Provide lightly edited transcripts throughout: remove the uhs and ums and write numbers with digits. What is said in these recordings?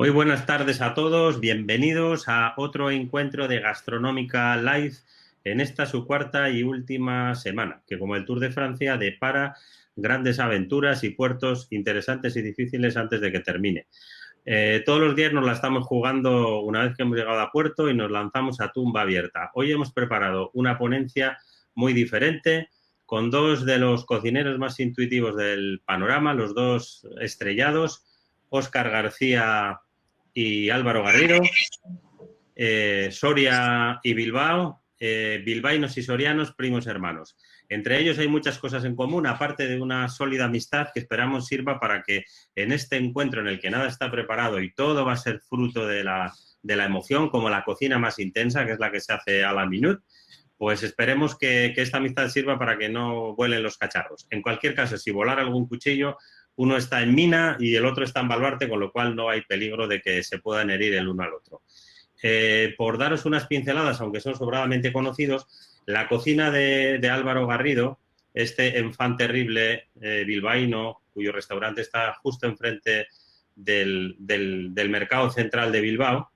Muy buenas tardes a todos, bienvenidos a otro encuentro de Gastronómica Live en esta su cuarta y última semana, que como el Tour de Francia depara grandes aventuras y puertos interesantes y difíciles antes de que termine. Todos los días nos la estamos jugando una vez que hemos llegado a puerto y nos lanzamos a tumba abierta. Hoy hemos preparado una ponencia muy diferente con dos de los cocineros más intuitivos del panorama, los dos estrellados, Óscar García y Álvaro Garrido, Soria y Bilbao, bilbaínos y sorianos, primos hermanos. Entre ellos hay muchas cosas en común, aparte de una sólida amistad que esperamos sirva para que en este encuentro en el que nada está preparado y todo va a ser fruto de la emoción, como la cocina más intensa, que es la que se hace a la minute, pues esperemos que esta amistad sirva para que no vuelen los cacharros. En cualquier caso, si volara algún cuchillo, uno está en mina y el otro está en baluarte, con lo cual no hay peligro de que se puedan herir el uno al otro. Por daros unas pinceladas, aunque son sobradamente conocidos, la cocina de Álvaro Garrido, este enfant terrible bilbaíno, cuyo restaurante está justo enfrente del mercado central de Bilbao,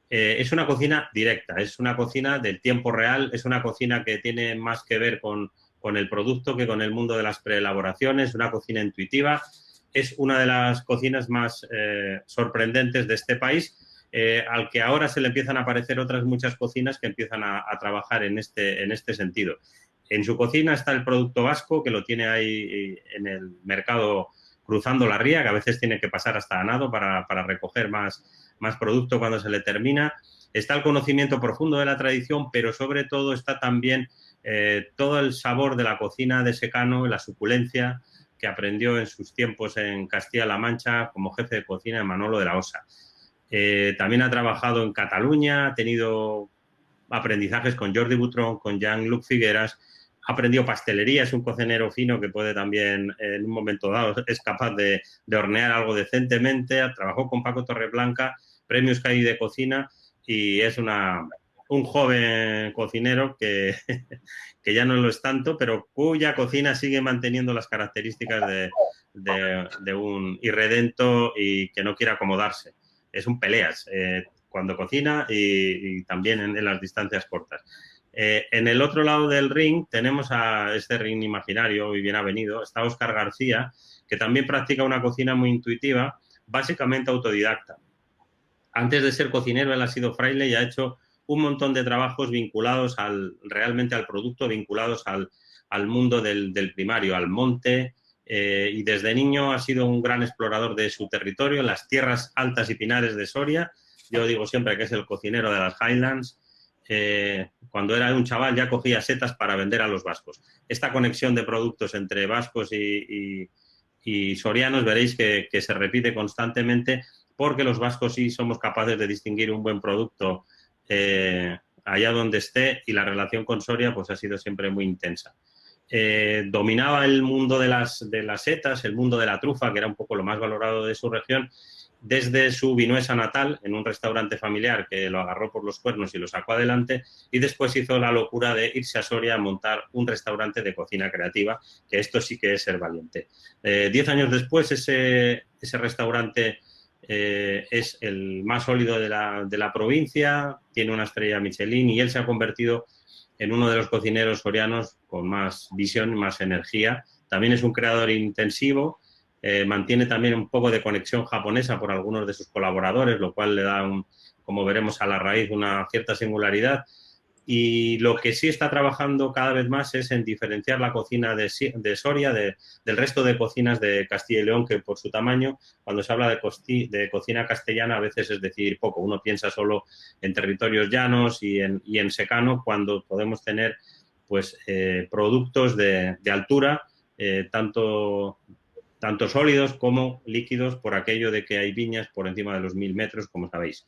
es una cocina directa, es una cocina del tiempo real, es una cocina que tiene más que ver con el producto que con el mundo de las preelaboraciones, una cocina intuitiva. Es una de las cocinas más sorprendentes de este país, al que ahora se le empiezan a aparecer otras muchas cocinas que empiezan a trabajar en este sentido. En su cocina está el producto vasco, que lo tiene ahí en el mercado cruzando la ría, que a veces tiene que pasar hasta a nado para recoger más producto cuando se le termina. Está el conocimiento profundo de la tradición, pero sobre todo está también todo el sabor de la cocina de secano, la suculencia que aprendió en sus tiempos en Castilla-La Mancha como jefe de cocina de Manolo de la Osa. También ha trabajado en Cataluña, ha tenido aprendizajes con Jordi Butrón, con Jean-Luc Figueras, ha aprendido pastelería, es un cocinero fino que puede también, en un momento dado, es capaz de hornear algo decentemente, trabajó con Paco Torreblanca, premios CAI de cocina y es un joven cocinero que, que ya no lo es tanto, pero cuya cocina sigue manteniendo las características de un irredento y que no quiere acomodarse. Es un peleas cuando cocina y también en las distancias cortas. En el otro lado del ring tenemos a este ring imaginario y bien avenido, está Óscar García, que también practica una cocina muy intuitiva, básicamente autodidacta. Antes de ser cocinero, él ha sido fraile y ha hecho un montón de trabajos vinculados realmente al producto, vinculados al mundo del primario, al monte, y desde niño ha sido un gran explorador de su territorio, en las tierras altas y pinares de Soria. Yo digo siempre que es el cocinero de las Highlands. Cuando era un chaval ya cogía setas para vender a los vascos. Esta conexión de productos entre vascos y sorianos veréis que se repite constantemente, porque los vascos sí somos capaces de distinguir un buen producto allá donde esté, y la relación con Soria pues ha sido siempre muy intensa. Dominaba el mundo de las setas, el mundo de la trufa, que era un poco lo más valorado de su región, desde su Vinuesa natal, en un restaurante familiar que lo agarró por los cuernos y lo sacó adelante, y después hizo la locura de irse a Soria a montar un restaurante de cocina creativa, que esto sí que es ser valiente. 10 años después, ese restaurante es el más sólido de la provincia, tiene una estrella Michelin y él se ha convertido en uno de los cocineros sorianos con más visión y más energía. También es un creador intensivo, mantiene también un poco de conexión japonesa por algunos de sus colaboradores, lo cual le da, como veremos a la raíz, una cierta singularidad. Y lo que sí está trabajando cada vez más es en diferenciar la cocina de Soria del resto de cocinas de Castilla y León, que por su tamaño, cuando se habla de cocina castellana, a veces es decir poco. Uno piensa solo en territorios llanos y en secano, cuando podemos tener pues productos de altura, tanto sólidos como líquidos, por aquello de que hay viñas por encima de los 1000 metros, como sabéis.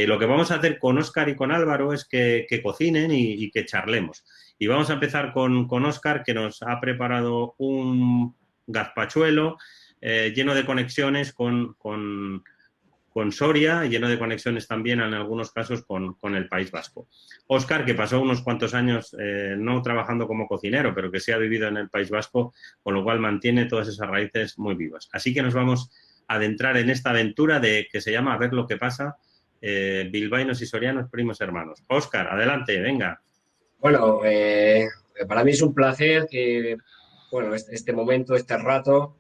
Lo que vamos a hacer con Óscar y con Álvaro es que cocinen y que charlemos. Y vamos a empezar con Óscar, que nos ha preparado un gazpachuelo lleno de conexiones con Soria, lleno de conexiones también en algunos casos con el País Vasco. Óscar, que pasó unos cuantos años no trabajando como cocinero, pero que sí ha vivido en el País Vasco, con lo cual mantiene todas esas raíces muy vivas. Así que nos vamos adentrar en esta aventura que se llama A ver lo que pasa, bilbaínos y sorianos, primos hermanos. Óscar, adelante, venga. Bueno, para mí es un placer que, bueno, este momento, este rato,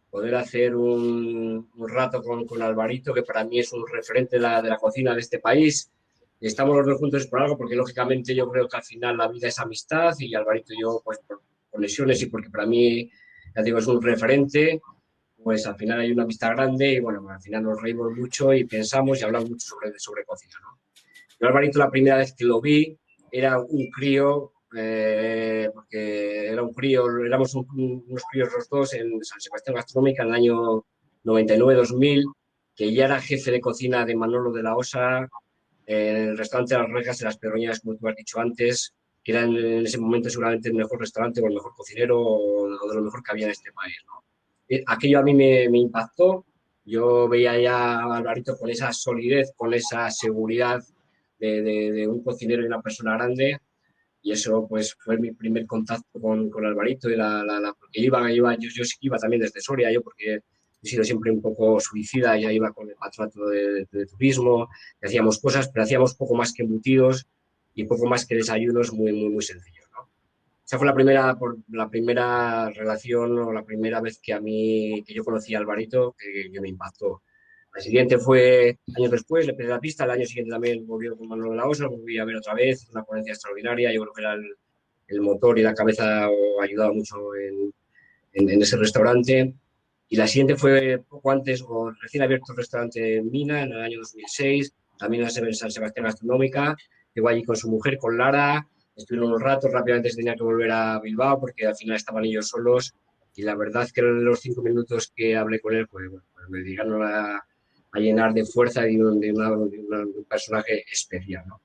poder hacer un rato con Alvarito, que para mí es un referente de la cocina de este país. Estamos los dos juntos por algo, porque lógicamente yo creo que al final la vida es amistad y Alvarito y yo, pues por conexiones y porque para mí, ya digo, es un referente, pues al final hay una amistad grande y bueno, al final nos reímos mucho y pensamos y hablamos mucho sobre cocina, ¿no? Yo Alvarito la primera vez que lo vi era un crío, porque era un crío, éramos unos críos los dos en San Sebastián Gastronómica en el año 99-2000, que ya era jefe de cocina de Manolo de la Osa, en el restaurante Las Rejas de las Pedroñas, como tú has dicho antes, que era en ese momento seguramente el mejor restaurante o el mejor cocinero o de lo mejor que había en este país, ¿no? Aquello a mí me impactó. Yo veía ya a Alvarito con esa solidez, con esa seguridad de un cocinero y una persona grande, y eso pues fue mi primer contacto con Alvarito y porque yo sí que iba también desde Soria, yo porque he sido siempre un poco suicida, ya iba con el patronato de turismo, y hacíamos cosas, pero hacíamos poco más que embutidos y poco más que desayunos muy sencillos, ¿no? Esa fue la primera relación o la primera vez que yo conocí a Alvarito que me impactó. La siguiente fue años después, le pedí la pista, el año siguiente también volvió con Manuel de la Osa, lo volví a ver otra vez, una ponencia extraordinaria, yo creo que era el motor y la cabeza ayudaba mucho en ese restaurante. Y la siguiente fue poco antes, o recién abierto el restaurante en Mina, en el año 2006, también en San Sebastián Gastronómica, llegó allí con su mujer, con Lara, estuvieron unos ratos, rápidamente se tenía que volver a Bilbao porque al final estaban ellos solos, y la verdad que en los 5 minutos que hablé con él, pues, bueno, pues me llegaron a llenar de fuerza y de un personaje especial, ¿no?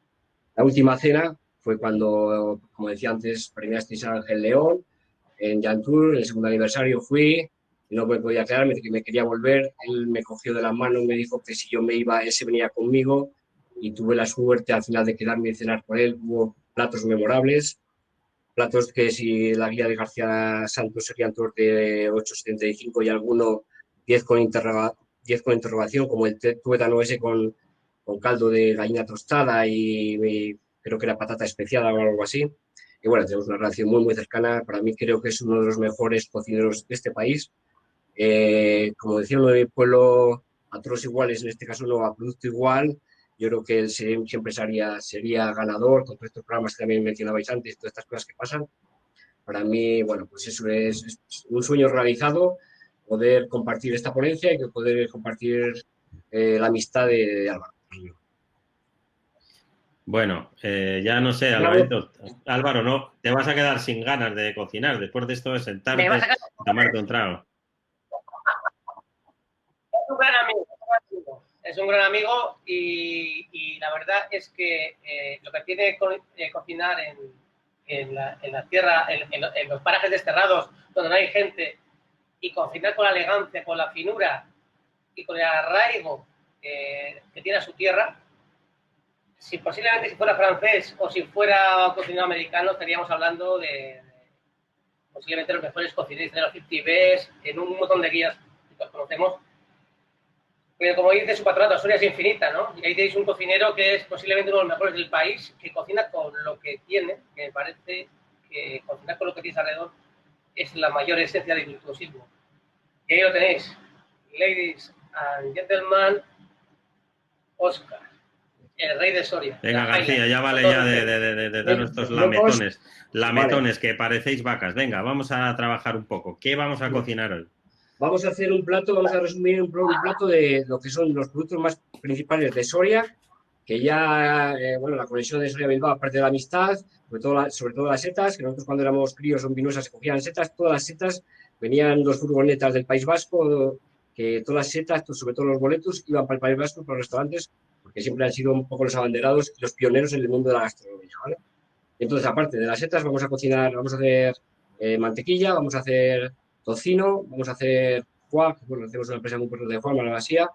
La última cena fue cuando, como decía antes, premiasteis a Ángel León en Jantur, el segundo aniversario fui, no me podía quedar, me quería volver, él me cogió de la mano y me dijo que si yo me iba, él se venía conmigo, y tuve la suerte al final de quedarme y cenar con él. Hubo platos memorables, platos que si la guía de García Santos serían todos de 8,75 y alguno 10 10 con interrogación, como el tuétano ese con caldo de gallina tostada y creo que era patata especiada o algo así. Y bueno, tenemos una relación muy cercana. Para mí creo que es uno de los mejores cocineros de este país. Como decía uno de mi pueblo, a todos iguales, en este caso no a producto igual. Yo creo que él siempre sería ganador con todos estos programas que también mencionabais antes, todas estas cosas que pasan. Para mí, bueno, pues eso es un sueño realizado, poder compartir esta ponencia y poder compartir la amistad de Álvaro. Bueno, ya no sé, Alvarito. Álvaro, no, te vas a quedar sin ganas de cocinar después de esto de sentarte y tomarte un trago. Es un gran amigo, es un gran amigo y la verdad es que lo que tiene cocinar en la tierra, en los parajes desterrados donde no hay gente, y cocinar con la elegancia, con la finura y con el arraigo que tiene a su tierra. Posiblemente si fuera francés o si fuera cocinero americano, estaríamos hablando de posiblemente los mejores cocineros de los 50 Best, en un montón de guías que conocemos. Pero como dice su patronato, Soria es infinita, ¿no? Y ahí tenéis un cocinero que es posiblemente uno de los mejores del país, que cocina con lo que tiene, que me parece que cocinar con lo que tienes alrededor es la mayor esencia del virtuosismo. Y ahí lo tenéis. Ladies and gentlemen, Óscar, el rey de Soria. Venga, García, ya vale ya de nuestros lametones. Lametones, que parecéis vacas. Venga, vamos a trabajar un poco. ¿Qué vamos a cocinar hoy? Vamos a hacer un plato, vamos a resumir un plato de lo que son los productos más principales de Soria, que ya, bueno, la conexión de Soria-Bilbao, aparte de la amistad, sobre todo las setas, que nosotros cuando éramos críos o vinuesas se cogían setas, todas las setas, venían dos furgonetas del País Vasco, que todas las setas, sobre todo los boletos, iban para el País Vasco, para los restaurantes, porque siempre han sido un poco los abanderados y los pioneros en el mundo de la gastronomía, ¿vale? Entonces, aparte de las setas, vamos a cocinar, vamos a hacer mantequilla, vamos a hacer tocino, vamos a hacer foie, bueno, hacemos una empresa muy importante de foie, Malagasía,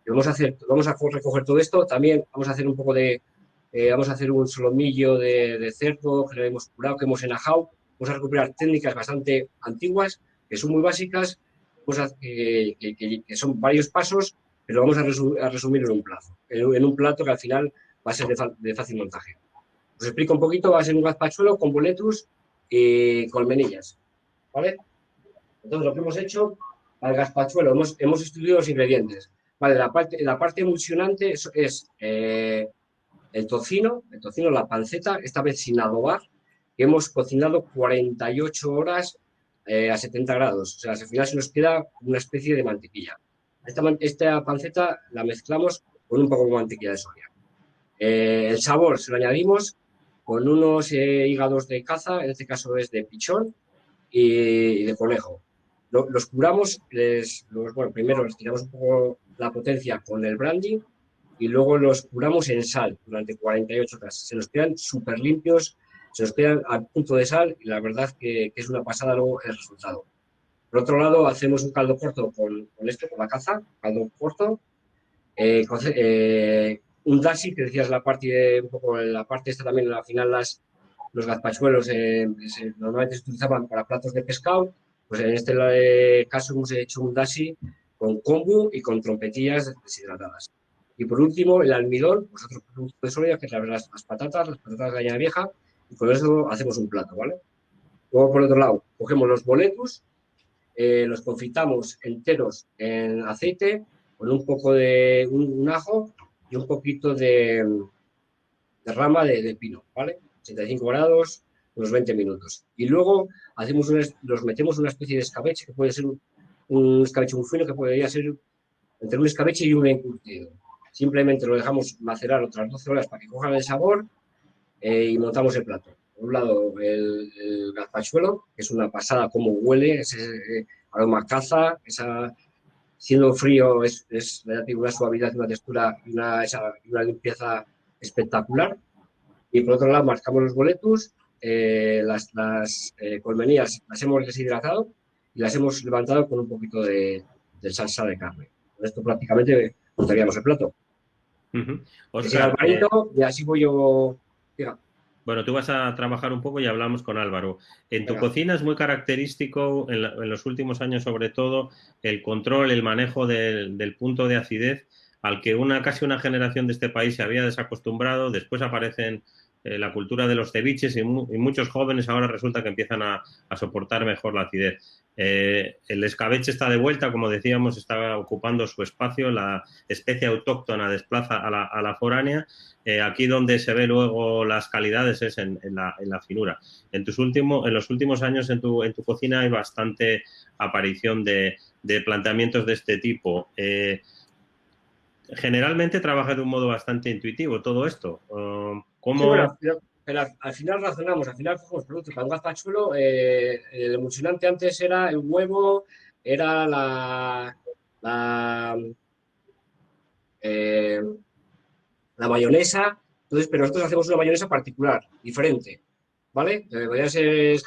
y vamos a recoger todo esto. También vamos a hacer un poco vamos a hacer un solomillo de cerdo que lo hemos curado, que hemos enajado. Vamos a recuperar técnicas bastante antiguas, que son muy básicas, que son varios pasos, pero vamos a resumir en un plazo, en un plato que al final va a ser de fácil montaje. Os explico un poquito, va a ser un gazpachuelo con boletus y colmenillas, ¿vale? Entonces, lo que hemos hecho al gazpachuelo, hemos estudiado los ingredientes. Vale, la parte emulsionante es el tocino, la panceta, esta vez sin adobar, que hemos cocinado 48 horas a 70 grados. O sea, al final se nos queda una especie de mantequilla. Esta panceta la mezclamos con un poco de mantequilla de soya. El sabor se lo añadimos con unos hígados de caza, en este caso es de pichón y de conejo. Los curamos, bueno, primero les tiramos un poco la potencia con el brandy y luego los curamos en sal durante 48 horas. Se nos quedan súper limpios, se nos quedan al punto de sal y la verdad que es una pasada luego el resultado. Por otro lado, hacemos un caldo corto con la caza, caldo corto, un dashi, que decías un poco la parte esta también, al final los gazpachuelos normalmente se utilizaban para platos de pescado, pues en este caso hemos hecho un dashi con kombu y con trompetillas deshidratadas. Y por último, el almidón, pues otro producto de soya, que es las patatas de caña vieja, y con eso hacemos un plato, ¿vale? Luego, por otro lado, cogemos los boletus, los confitamos enteros en aceite, con un poco de un ajo y un poquito de rama de pino, ¿vale? 85 grados, unos 20 minutos. Y luego los metemos en una especie de escabeche, que puede ser un escabeche muy fino, que podría ser entre un escabeche y un encurtido. Simplemente lo dejamos macerar otras 12 horas para que cojan el sabor y montamos el plato. Por un lado, el gazpachuelo, que es una pasada como huele, ese aroma caza, siendo frío es una suavidad, una textura y una limpieza espectacular. Y por otro lado, marcamos los boletus, las colmenías las hemos deshidratado y las hemos levantado con un poquito de salsa de carne. Con esto prácticamente montaríamos el plato. Óscar, Alvarito, y así voy yo. Diga. Bueno, tú vas a trabajar un poco y hablamos con Álvaro. En tu cocina es muy característico, en los últimos años sobre todo, el control, el manejo del punto de acidez al que casi una generación de este país se había desacostumbrado. Después aparecen la cultura de los ceviches y muchos jóvenes ahora resulta que empiezan a soportar mejor la acidez. El escabeche está de vuelta, como decíamos, está ocupando su espacio, la especie autóctona desplaza a la foránea. Aquí donde se ve luego las calidades es en la finura. En los últimos años en tu cocina hay bastante aparición de planteamientos de este tipo. Generalmente trabaja de un modo bastante intuitivo todo esto. ¿Cómo? Sí, bueno, pero al final razonamos, al final cogemos productos. Para un gazpachuelo, el emulsionante antes era el huevo, era la mayonesa, entonces, pero nosotros hacemos una mayonesa particular, diferente, ¿vale? Podrían ser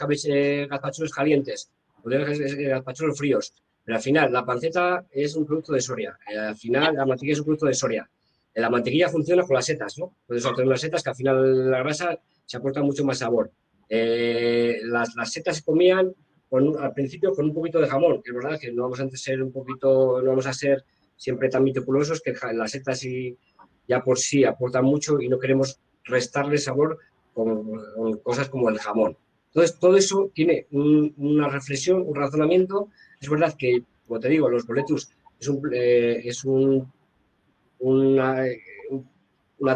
gazpachuelos calientes, podrían ser gazpachuelos fríos, pero al final la panceta es un producto de Soria, al final la mantequilla es un producto de Soria. La mantequilla funciona con las setas, ¿no? Puedes obtener las setas que al final la grasa se aporta mucho más sabor. Las setas se comían al principio con un poquito de jamón, que es verdad que no vamos a ser siempre tan meticulosos, que las setas ya por sí aportan mucho y no queremos restarle sabor con cosas como el jamón. Entonces, todo eso tiene una reflexión, un razonamiento. Es verdad que, como te digo, los boletus es una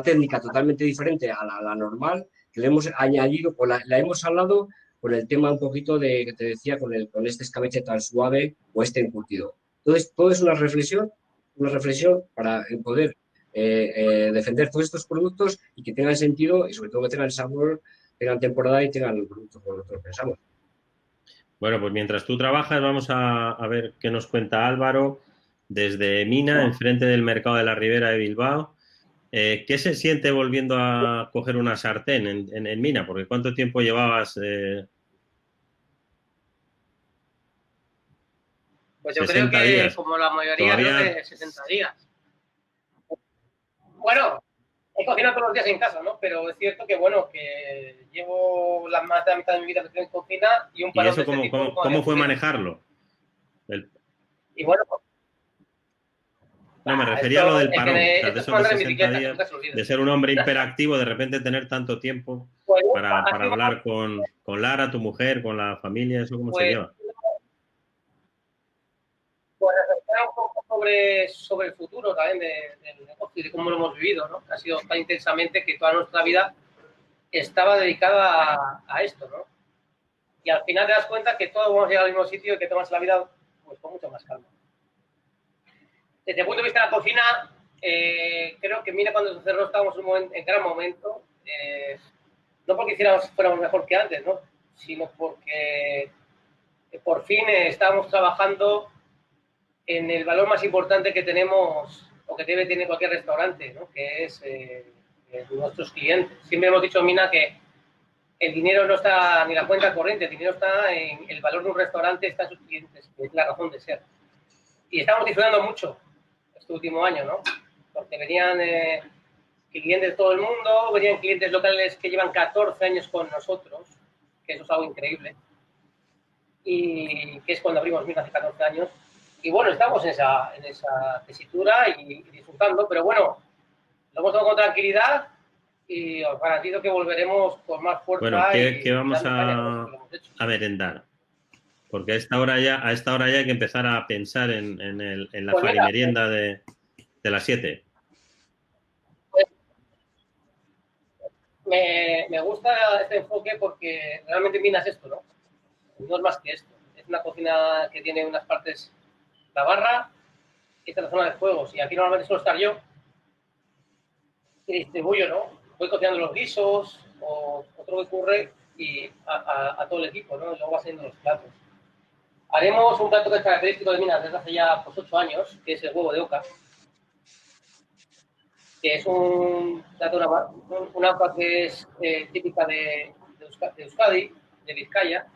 técnica totalmente diferente a la normal, que le hemos añadido, o la hemos hablado con el tema un poquito que te decía, con este escabeche tan suave o este encurtido. Entonces, todo es una reflexión para poder defender todos estos productos y que tengan sentido y sobre todo que tengan sabor, tengan temporada y tengan el producto como nosotros pensamos. Bueno, pues mientras tú trabajas, vamos a ver qué nos cuenta Álvaro desde Mina, enfrente del mercado de la Ribera de Bilbao. ¿Qué se siente volviendo a coger una sartén en Mina? Porque ¿cuánto tiempo llevabas? Pues yo creo que días. Como la mayoría, ¿todavía? Creo que 60 días. Bueno, he cocinado todos los días en casa, ¿no? Pero es cierto que, bueno, que llevo más de la mitad de mi vida en cocina y un parón. ¿Y eso cómo fue manejarlo? Y bueno, No, me refería a lo del parón, o sea, de esto es esos de andar en 60 bicicleta, que días, nunca se olvida. de ser un hombre hiperactivo, de repente tener tanto tiempo Pues, para ha sido, hablar con Lara, tu mujer, con la familia, ¿eso cómo se pues, lleva? pues reflexionar un poco sobre el futuro también del negocio y de cómo lo hemos vivido, ¿no? Ha sido tan intensamente que toda nuestra vida estaba dedicada a esto, ¿no? Y al final te das cuenta que todos vamos a llegar al mismo sitio y que tomas la vida pues, con mucho más calma. Desde el punto de vista de la cocina, creo que mira cuando se cerró estábamos en gran momento, no porque fuéramos mejor que antes, ¿no? Sino porque por fin estábamos trabajando en el valor más importante que tenemos o que debe tener cualquier restaurante, ¿no? Que es nuestros clientes. Siempre hemos dicho, Mina, que el dinero no está ni la cuenta corriente, el dinero está en el valor de un restaurante, está en sus clientes, que es la razón de ser. Y estamos disfrutando mucho este último año, ¿no? Porque venían clientes de todo el mundo, venían clientes locales que llevan 14 años con nosotros, que eso es algo increíble, y que es cuando abrimos Mina hace 14 años. Y bueno, estamos en esa tesitura y disfrutando, pero bueno, lo hemos tomado con tranquilidad y os garantizo que volveremos con más Bueno, fuerza ¿qué y vamos dando caña como siempre lo hemos hecho. a merendar? Porque a esta hora ya hay que empezar a pensar en la Pues mira, farimerienda de las 7. pues, me gusta este enfoque porque realmente Mina es esto, ¿no? No es más que esto. Es una cocina que tiene unas partes, la barra, y esta es la zona de juegos. Y aquí normalmente suelo estar yo y distribuyo, ¿no? Voy cocinando los guisos o otro que ocurre y a todo el equipo, ¿no? Y luego va saliendo los platos. Haremos un plato que es característico de Minas desde hace ya pues, 8 años, que es el huevo de oca, que es un plato, una oca que es típica de Euskadi, de Vizcaya,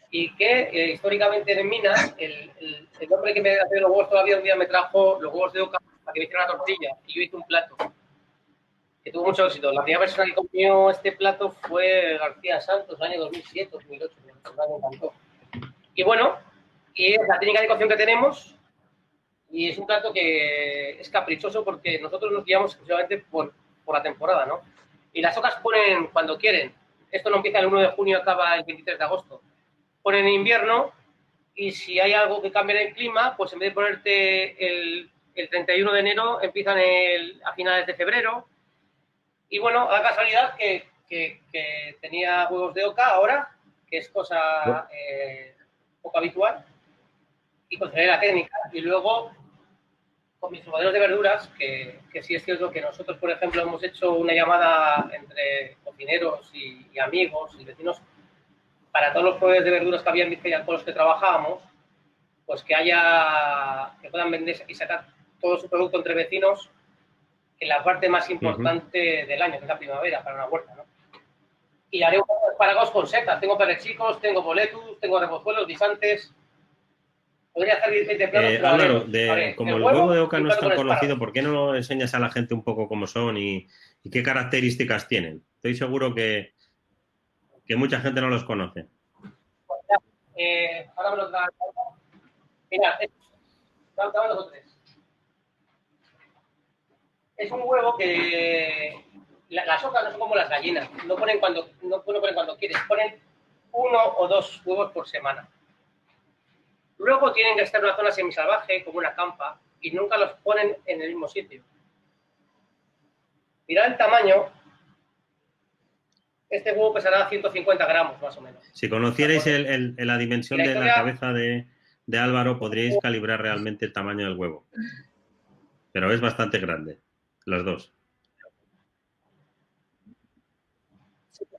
y que históricamente en Minas, el hombre que me hace los huevos todavía un día me trajo los huevos de oca para que me hiciera una tortilla, y yo hice un plato que tuvo mucho éxito. La primera persona que comió este plato fue García Santos, año 2007, 2008, me encantó. Y bueno, y es la técnica de cocción que tenemos, y es un plato que es caprichoso porque nosotros nos guiamos exclusivamente por la temporada, ¿no? Y las ocas ponen cuando quieren. Esto no empieza el 1 de junio y acaba el 23 de agosto. Ponen en invierno y si hay algo que cambia en el clima, pues en vez de ponerte el 31 de enero, empiezan a finales de febrero. Y bueno, a la casualidad que tenía huevos de oca ahora, que es cosa poco habitual, y conseguiré la técnica. Y luego con mis proveedores de verduras, que sí es cierto que nosotros, por ejemplo, hemos hecho una llamada entre cocineros y amigos y vecinos para todos los proveedores de verduras que había en Vizcaya con los que trabajábamos, pues que puedan vender y sacar todo su producto entre vecinos en la parte más importante del año, que es la primavera, para una huerta, ¿no? Y haré unos espárragos con setas. Tengo perechicos, tengo boletus, tengo repozuelos, guisantes. Podría hacer 20 platos, pero Álvaro, haré como el huevo huevo de y oca un no es plato tan con conocido, espárragos. ¿por qué no enseñas a la gente un poco cómo son y qué características tienen? Estoy seguro que mucha gente no los conoce. Ahora me lo traen. Mira, dame dos o tres. Es un huevo que las ocas no son como las gallinas, no ponen cuando quieren, ponen 1 o 2 huevos por semana. Luego tienen que estar en una zona semisalvaje, como una campa, y nunca los ponen en el mismo sitio. Mirad el tamaño, este huevo pesará 150 gramos más o menos. Si conocierais la dimensión de la cabeza de Álvaro, podríais calibrar realmente el tamaño del huevo. Pero es bastante grande, los dos.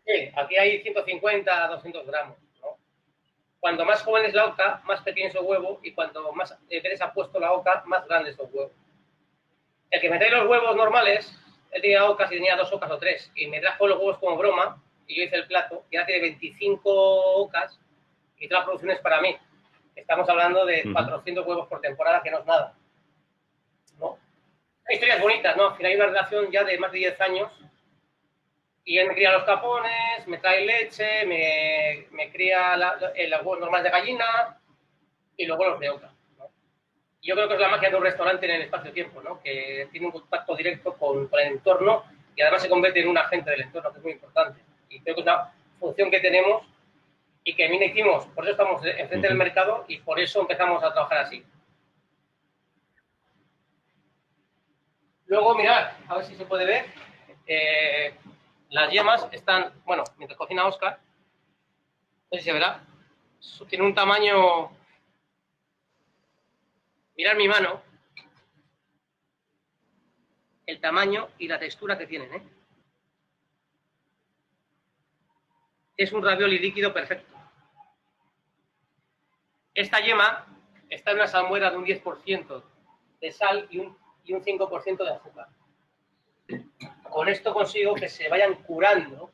Sí, aquí hay 150 a 200 gramos, ¿no? Cuanto más joven es la oca, más pequeño es el huevo, y cuanto más veces ha puesto la oca, más grande es el huevo. El que me trae los huevos normales, él tenía ocas y tenía 2 ocas o 3, y me trajo los huevos como broma, y yo hice el plato, y ahora tiene 25 ocas, y toda la producción es para mí. Estamos hablando de 400 huevos por temporada, que no es nada, ¿no? Hay historias bonitas, ¿no? Al final hay una relación ya de más de 10 años, y él me cría los capones, me trae leche, me cría los huevos normales de gallina, y luego los de oca, ¿no? Yo creo que es la magia de un restaurante en el espacio-tiempo, ¿no? Que tiene un contacto directo con el entorno y además se convierte en un agente del entorno, que es muy importante. Y creo que es una función que tenemos y que bien hicimos. Por eso estamos enfrente del mercado y por eso empezamos a trabajar así. Luego, mirad, a ver si se puede ver. Las yemas están, bueno, mientras cocina Óscar, no sé si se verá, tiene un tamaño... Mirad mi mano, el tamaño y la textura que tienen, ¿eh? Es un ravioli líquido perfecto. Esta yema está en una salmuera de un 10% de sal y un 5% de azúcar. Con esto consigo que se vayan curando,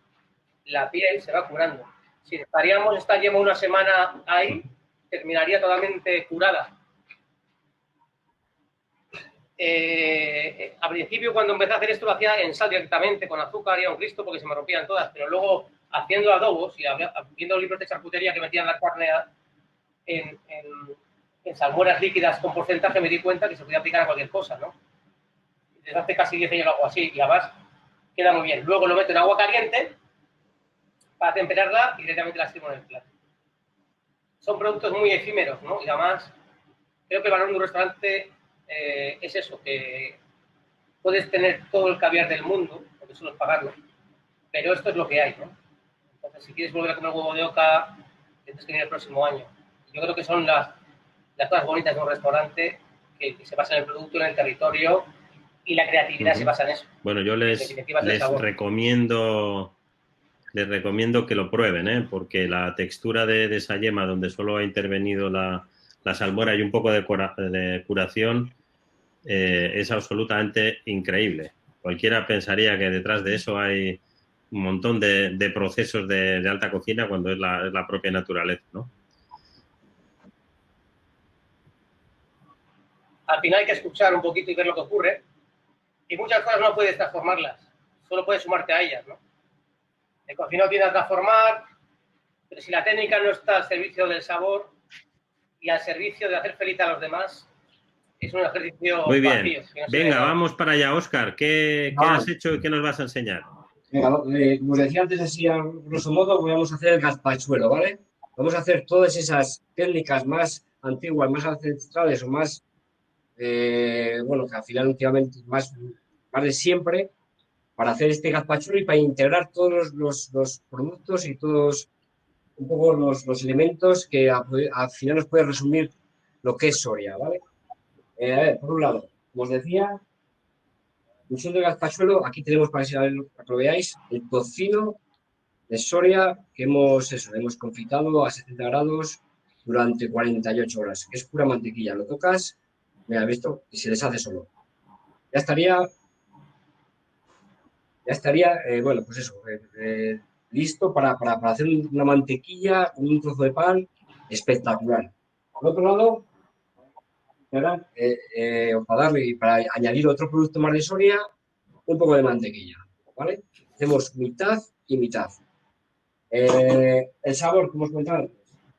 la piel se va curando. Si dejaríamos esta yema una semana ahí, terminaría totalmente curada. Al principio, cuando empecé a hacer esto, lo hacía en sal directamente, con azúcar y a un Cristo, porque se me rompían todas. Pero luego, haciendo adobos y viendo libros de charcutería que metían la carne en salmueras líquidas con porcentaje, me di cuenta que se podía aplicar a cualquier cosa, ¿no? Desde hace casi 10 años lo hago así y además queda muy bien. Luego lo meto en agua caliente para temperarla y directamente la sirvo en el plato. Son productos muy efímeros, ¿no? Y además, creo que el valor de un restaurante es eso, que puedes tener todo el caviar del mundo, porque solo es pagarlo, pero esto es lo que hay, ¿no? Entonces, si quieres volver a comer huevo de oca, tienes que venir el próximo año. Yo creo que son las cosas bonitas de un restaurante que se basa en el producto, en el territorio, y la creatividad se basa en eso. Bueno, yo les recomiendo que lo prueben, ¿eh? Porque la textura de esa yema, donde solo ha intervenido la salmuera y un poco de curación, es absolutamente increíble. Cualquiera pensaría que detrás de eso hay un montón de procesos de alta cocina cuando es la propia naturaleza, ¿no? Al final hay que escuchar un poquito y ver lo que ocurre. Y muchas cosas no puedes transformarlas, solo puedes sumarte a ellas, ¿no? El cocinero tiene que transformar, pero si la técnica no está al servicio del sabor y al servicio de hacer feliz a los demás, es un ejercicio muy bien. vacío. Venga, vamos para allá, Óscar. ¿Qué has hecho y qué nos vas a enseñar? Venga, como os decía antes, así a grosso modo, vamos a hacer el gazpachuelo, ¿vale? Vamos a hacer todas esas técnicas más antiguas, más ancestrales o más, bueno, que al final últimamente más de siempre, para hacer este gazpachuelo y para integrar todos los productos y todos un poco los elementos que al final nos puede resumir lo que es Soria, ¿vale? A ver, por un lado, como os decía, función de gazpachuelo, aquí tenemos para que lo veáis, el tocino de Soria que hemos confitado a 70 grados durante 48 horas, que es pura mantequilla. Lo tocas, mira, visto, y se deshace solo. Ya estaría, bueno, pues eso, listo para hacer una mantequilla con un trozo de pan espectacular. Por otro lado, para darle y para añadir otro producto más de Soria, un poco de mantequilla, ¿vale? Hacemos mitad y mitad. El sabor, como os comentaba antes.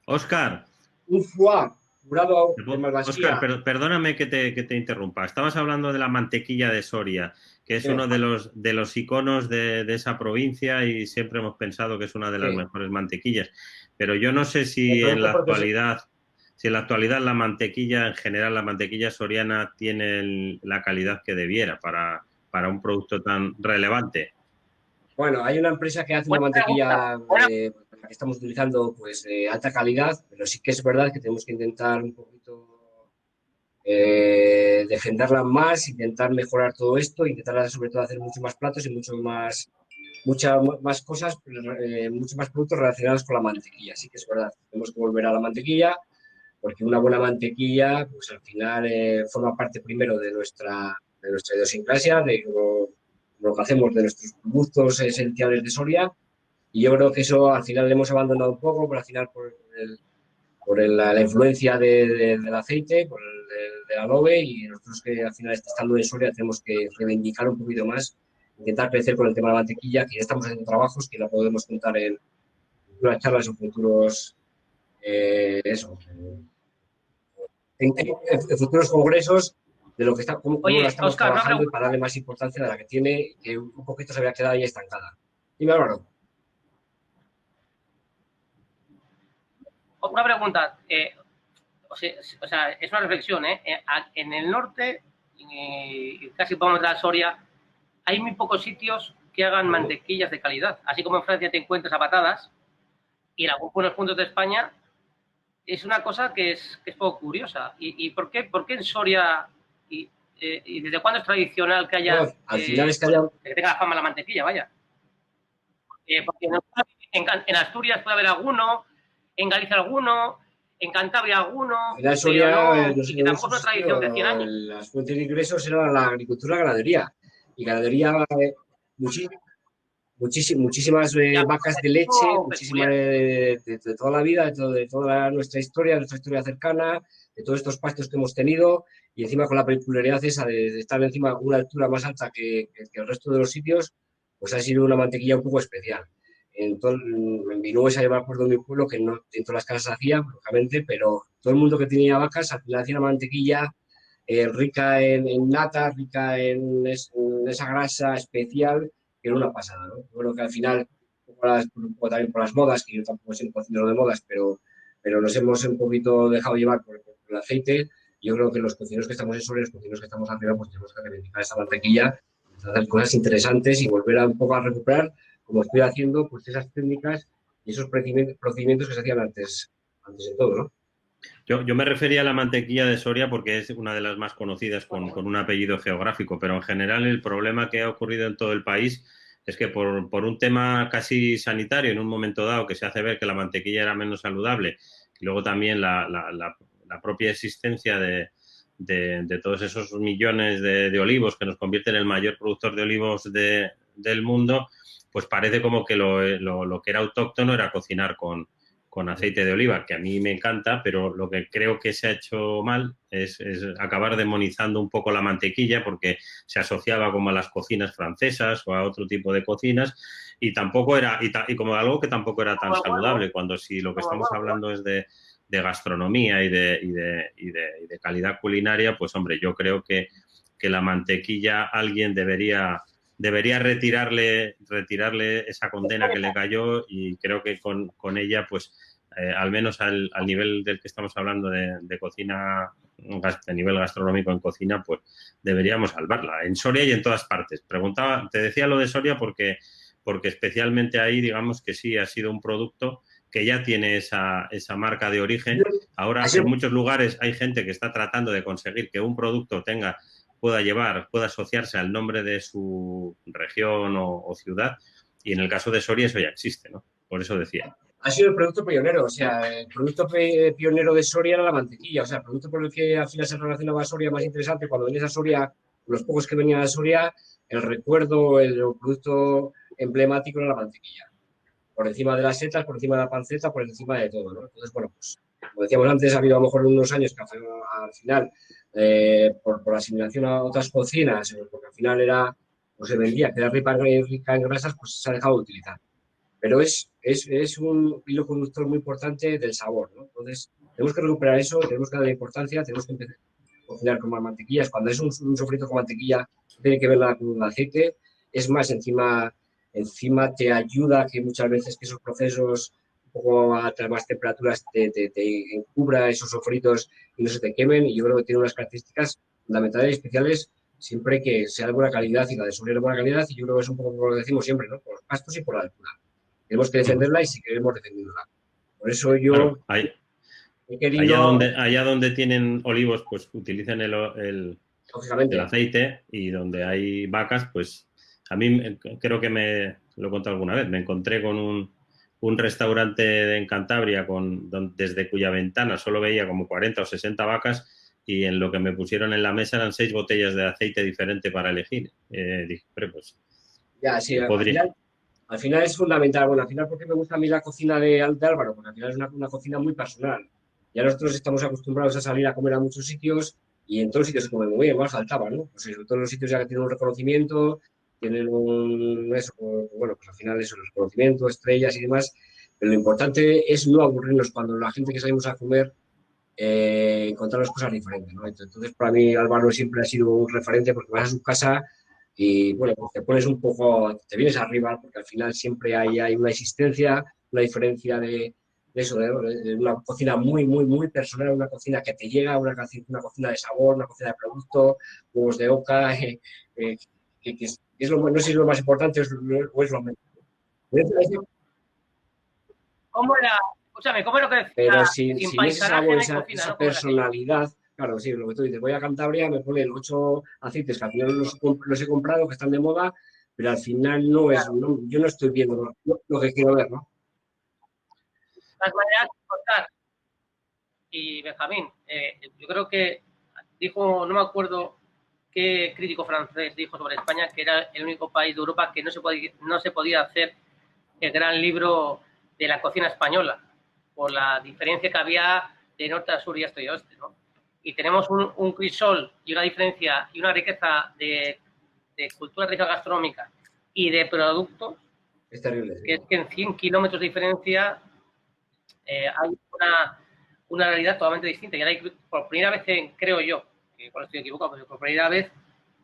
Óscar. Un foie curado de malvasía. Óscar, perdóname que te interrumpa. Estabas hablando de la mantequilla de Soria, que es uno de los iconos de esa provincia y siempre hemos pensado que es una de las mejores mantequillas. Pero yo no sé si en la actualidad la mantequilla, en general, la mantequilla soriana tiene la calidad que debiera para un producto tan relevante. Bueno, hay una empresa que hace una mantequilla que estamos utilizando pues de alta calidad, pero sí que es verdad que tenemos que intentar un poquito defenderla más, intentar mejorar todo esto, intentar sobre todo hacer mucho más platos y muchas más cosas, muchos más productos relacionados con la mantequilla. Sí que es verdad, tenemos que volver a la mantequilla, porque una buena mantequilla, pues al final forma parte primero de nuestra idiosincrasia, de lo que hacemos, de nuestros productos esenciales de Soria, y yo creo que eso al final lo hemos abandonado un poco, pero al final por la influencia del aceite, por del aloe, y nosotros que al final estando en Soria tenemos que reivindicar un poquito más, intentar crecer con el tema de la mantequilla, que ya estamos haciendo trabajos que la podemos contar en futuras charlas o futuros en futuros congresos de lo que está, cómo Oye, la estamos Óscar, trabajando y para darle más importancia de la que tiene, que un poquito se había quedado ahí estancada. Dime, Álvaro. una pregunta. O sea, es una reflexión, ¿eh? En el norte, casi podemos dar Soria, hay muy pocos sitios que hagan mantequillas de calidad. Así como en Francia te encuentras a patadas, y en algunos puntos de España es una cosa que es poco curiosa. ¿Y por qué en Soria y desde cuándo es tradicional que haya, No, al final es que haya... que tenga fama la mantequilla, vaya? Porque en Asturias puede haber alguno, en Galicia alguno, en Cantabria alguno, Al final pero Soria, no, no sé, y que tampoco es una tradición de 100 años. las fuentes de ingresos eran la agricultura y ganadería. Y ganadería, muchísimas Ya, vacas de es leche, algo muchísimas peculiar. de toda la vida, de toda nuestra historia cercana, de todos estos pastos que hemos tenido, y encima con la peculiaridad esa de estar encima a una altura más alta que el resto de los sitios, pues ha sido una mantequilla un poco especial. En Vinuesa yo me acuerdo de mi pueblo que no en todas las casas se hacía, lógicamente, pero todo el mundo que tenía vacas al final hacía una mantequilla rica en nata, rica en esa grasa especial, que era una pasada, ¿no? Yo creo que al final, un poco también por las modas, que yo tampoco soy un cocinero de modas, pero nos hemos un poquito dejado llevar por el aceite. Yo creo que los cocineros que estamos en Soria, los cocineros que estamos arriba, pues tenemos que reivindicar esa mantequilla, hacer cosas interesantes y volver un poco a recuperar, como estoy haciendo, pues esas técnicas y esos procedimientos que se hacían antes de todo, ¿no? Yo me refería a la mantequilla de Soria porque es una de las más conocidas con un apellido geográfico, pero en general el problema que ha ocurrido en todo el país es que por un tema casi sanitario, en un momento dado que se hace ver que la mantequilla era menos saludable, y luego también la propia existencia de todos esos millones de olivos que nos convierten en el mayor productor de olivos del mundo, pues parece como que lo que era autóctono era cocinar con aceite de oliva, que a mí me encanta, pero lo que creo que se ha hecho mal es acabar demonizando un poco la mantequilla porque se asociaba como a las cocinas francesas o a otro tipo de cocinas y tampoco era, y como algo que tampoco era tan saludable, cuando si lo que estamos hablando es de gastronomía y de calidad culinaria, pues hombre, yo creo que la mantequilla alguien debería retirarle esa condena que le cayó y creo que con ella, pues, al menos al nivel del que estamos hablando de cocina, de nivel gastronómico en cocina, pues deberíamos salvarla. En Soria y en todas partes. Te decía lo de Soria porque especialmente ahí, digamos que sí ha sido un producto que ya tiene esa marca de origen. Ahora, en muchos lugares hay gente que está tratando de conseguir que un producto pueda asociarse al nombre de su región o ciudad, y en el caso de Soria eso ya existe, ¿no? Por eso decía. Ha sido el producto pionero, o sea, el producto pionero de Soria era la mantequilla, o sea, el producto por el que al final se relacionaba a Soria más interesante, cuando venías a Soria, los pocos que venían a Soria, el recuerdo, el producto emblemático era la mantequilla. Por encima de las setas, por encima de la panceta, por encima de todo, ¿no? Entonces, bueno, pues, como decíamos antes, ha habido a lo mejor unos años que al final, por asimilación a otras cocinas, porque al final era, pues se vendía, que era rica en grasas, pues se ha dejado de utilizar. Pero es un hilo conductor muy importante del sabor, ¿no? Entonces, tenemos que recuperar eso, tenemos que darle importancia, tenemos que empezar a cocinar con más mantequillas. Cuando es un sofrito con mantequilla, tiene que verla con el aceite. Es más, encima te ayuda a que muchas veces que esos procesos un poco a más temperaturas te encubra esos sofritos y no se te quemen. Y yo creo que tiene unas características fundamentales y especiales siempre que sea de buena calidad, y la de Soria de buena calidad, y yo creo que es un poco como lo decimos siempre, ¿no? Por los pastos y por la altura. Tenemos que defenderla y si queremos defenderla. Por eso yo claro, he querido... Allá donde tienen olivos, pues utilizan el aceite, y donde hay vacas, pues a mí creo que lo he contado alguna vez, me encontré con un restaurante en Cantabria desde cuya ventana solo veía como 40 o 60 vacas y en lo que me pusieron en la mesa eran 6 botellas de aceite diferente para elegir. Dije, pero pues... Ya, sí, al final es fundamental. Bueno, al final, ¿por qué me gusta a mí la cocina de Álvaro? Porque al final es una cocina muy personal. Ya nosotros estamos acostumbrados a salir a comer a muchos sitios y en todos los sitios se come muy bien, igual faltaba, ¿no? Pues en todos los sitios ya que tienen un reconocimiento, tienen bueno, pues al final eso, el reconocimiento, estrellas y demás. Pero lo importante es no aburrirnos cuando la gente que salimos a comer encontrar las cosas diferentes, ¿no? Entonces, para mí, Álvaro siempre ha sido un referente porque vas a su casa y, bueno, pues te pones un poco, te vienes arriba porque al final siempre hay una existencia, una diferencia de eso, de una cocina muy, muy, muy personal, una cocina que te llega, una cocina de sabor, una cocina de producto, huevos de oca, que es lo, no sé si es lo más importante o es lo menos. ¿Cómo era? Escúchame, ¿cómo era lo que decía? Pero sin ese paisanaje sabor, no hay cocina, esa ¿no? ¿Cómo era aquello? personalidad, claro, sí, lo que tú dices, voy a Cantabria, me ponen 8 aceites que al final los he comprado, que están de moda, pero al final no es, Claro, yo no estoy viendo lo que quiero ver, ¿no? las maneras de contar. Y Benjamín, yo creo que dijo, no me acuerdo qué crítico francés dijo sobre España, que era el único país de Europa que no se podía hacer el gran libro de la cocina española, por la diferencia que había de norte a sur y este y oeste, ¿no? Y tenemos un crisol y una diferencia y una riqueza de cultura rica gastronómica y de productos, Es terrible. que es que en 100 kilómetros de diferencia hay una realidad totalmente distinta. Y ahora, por primera vez, creo yo, que igual estoy equivocado, pero por primera vez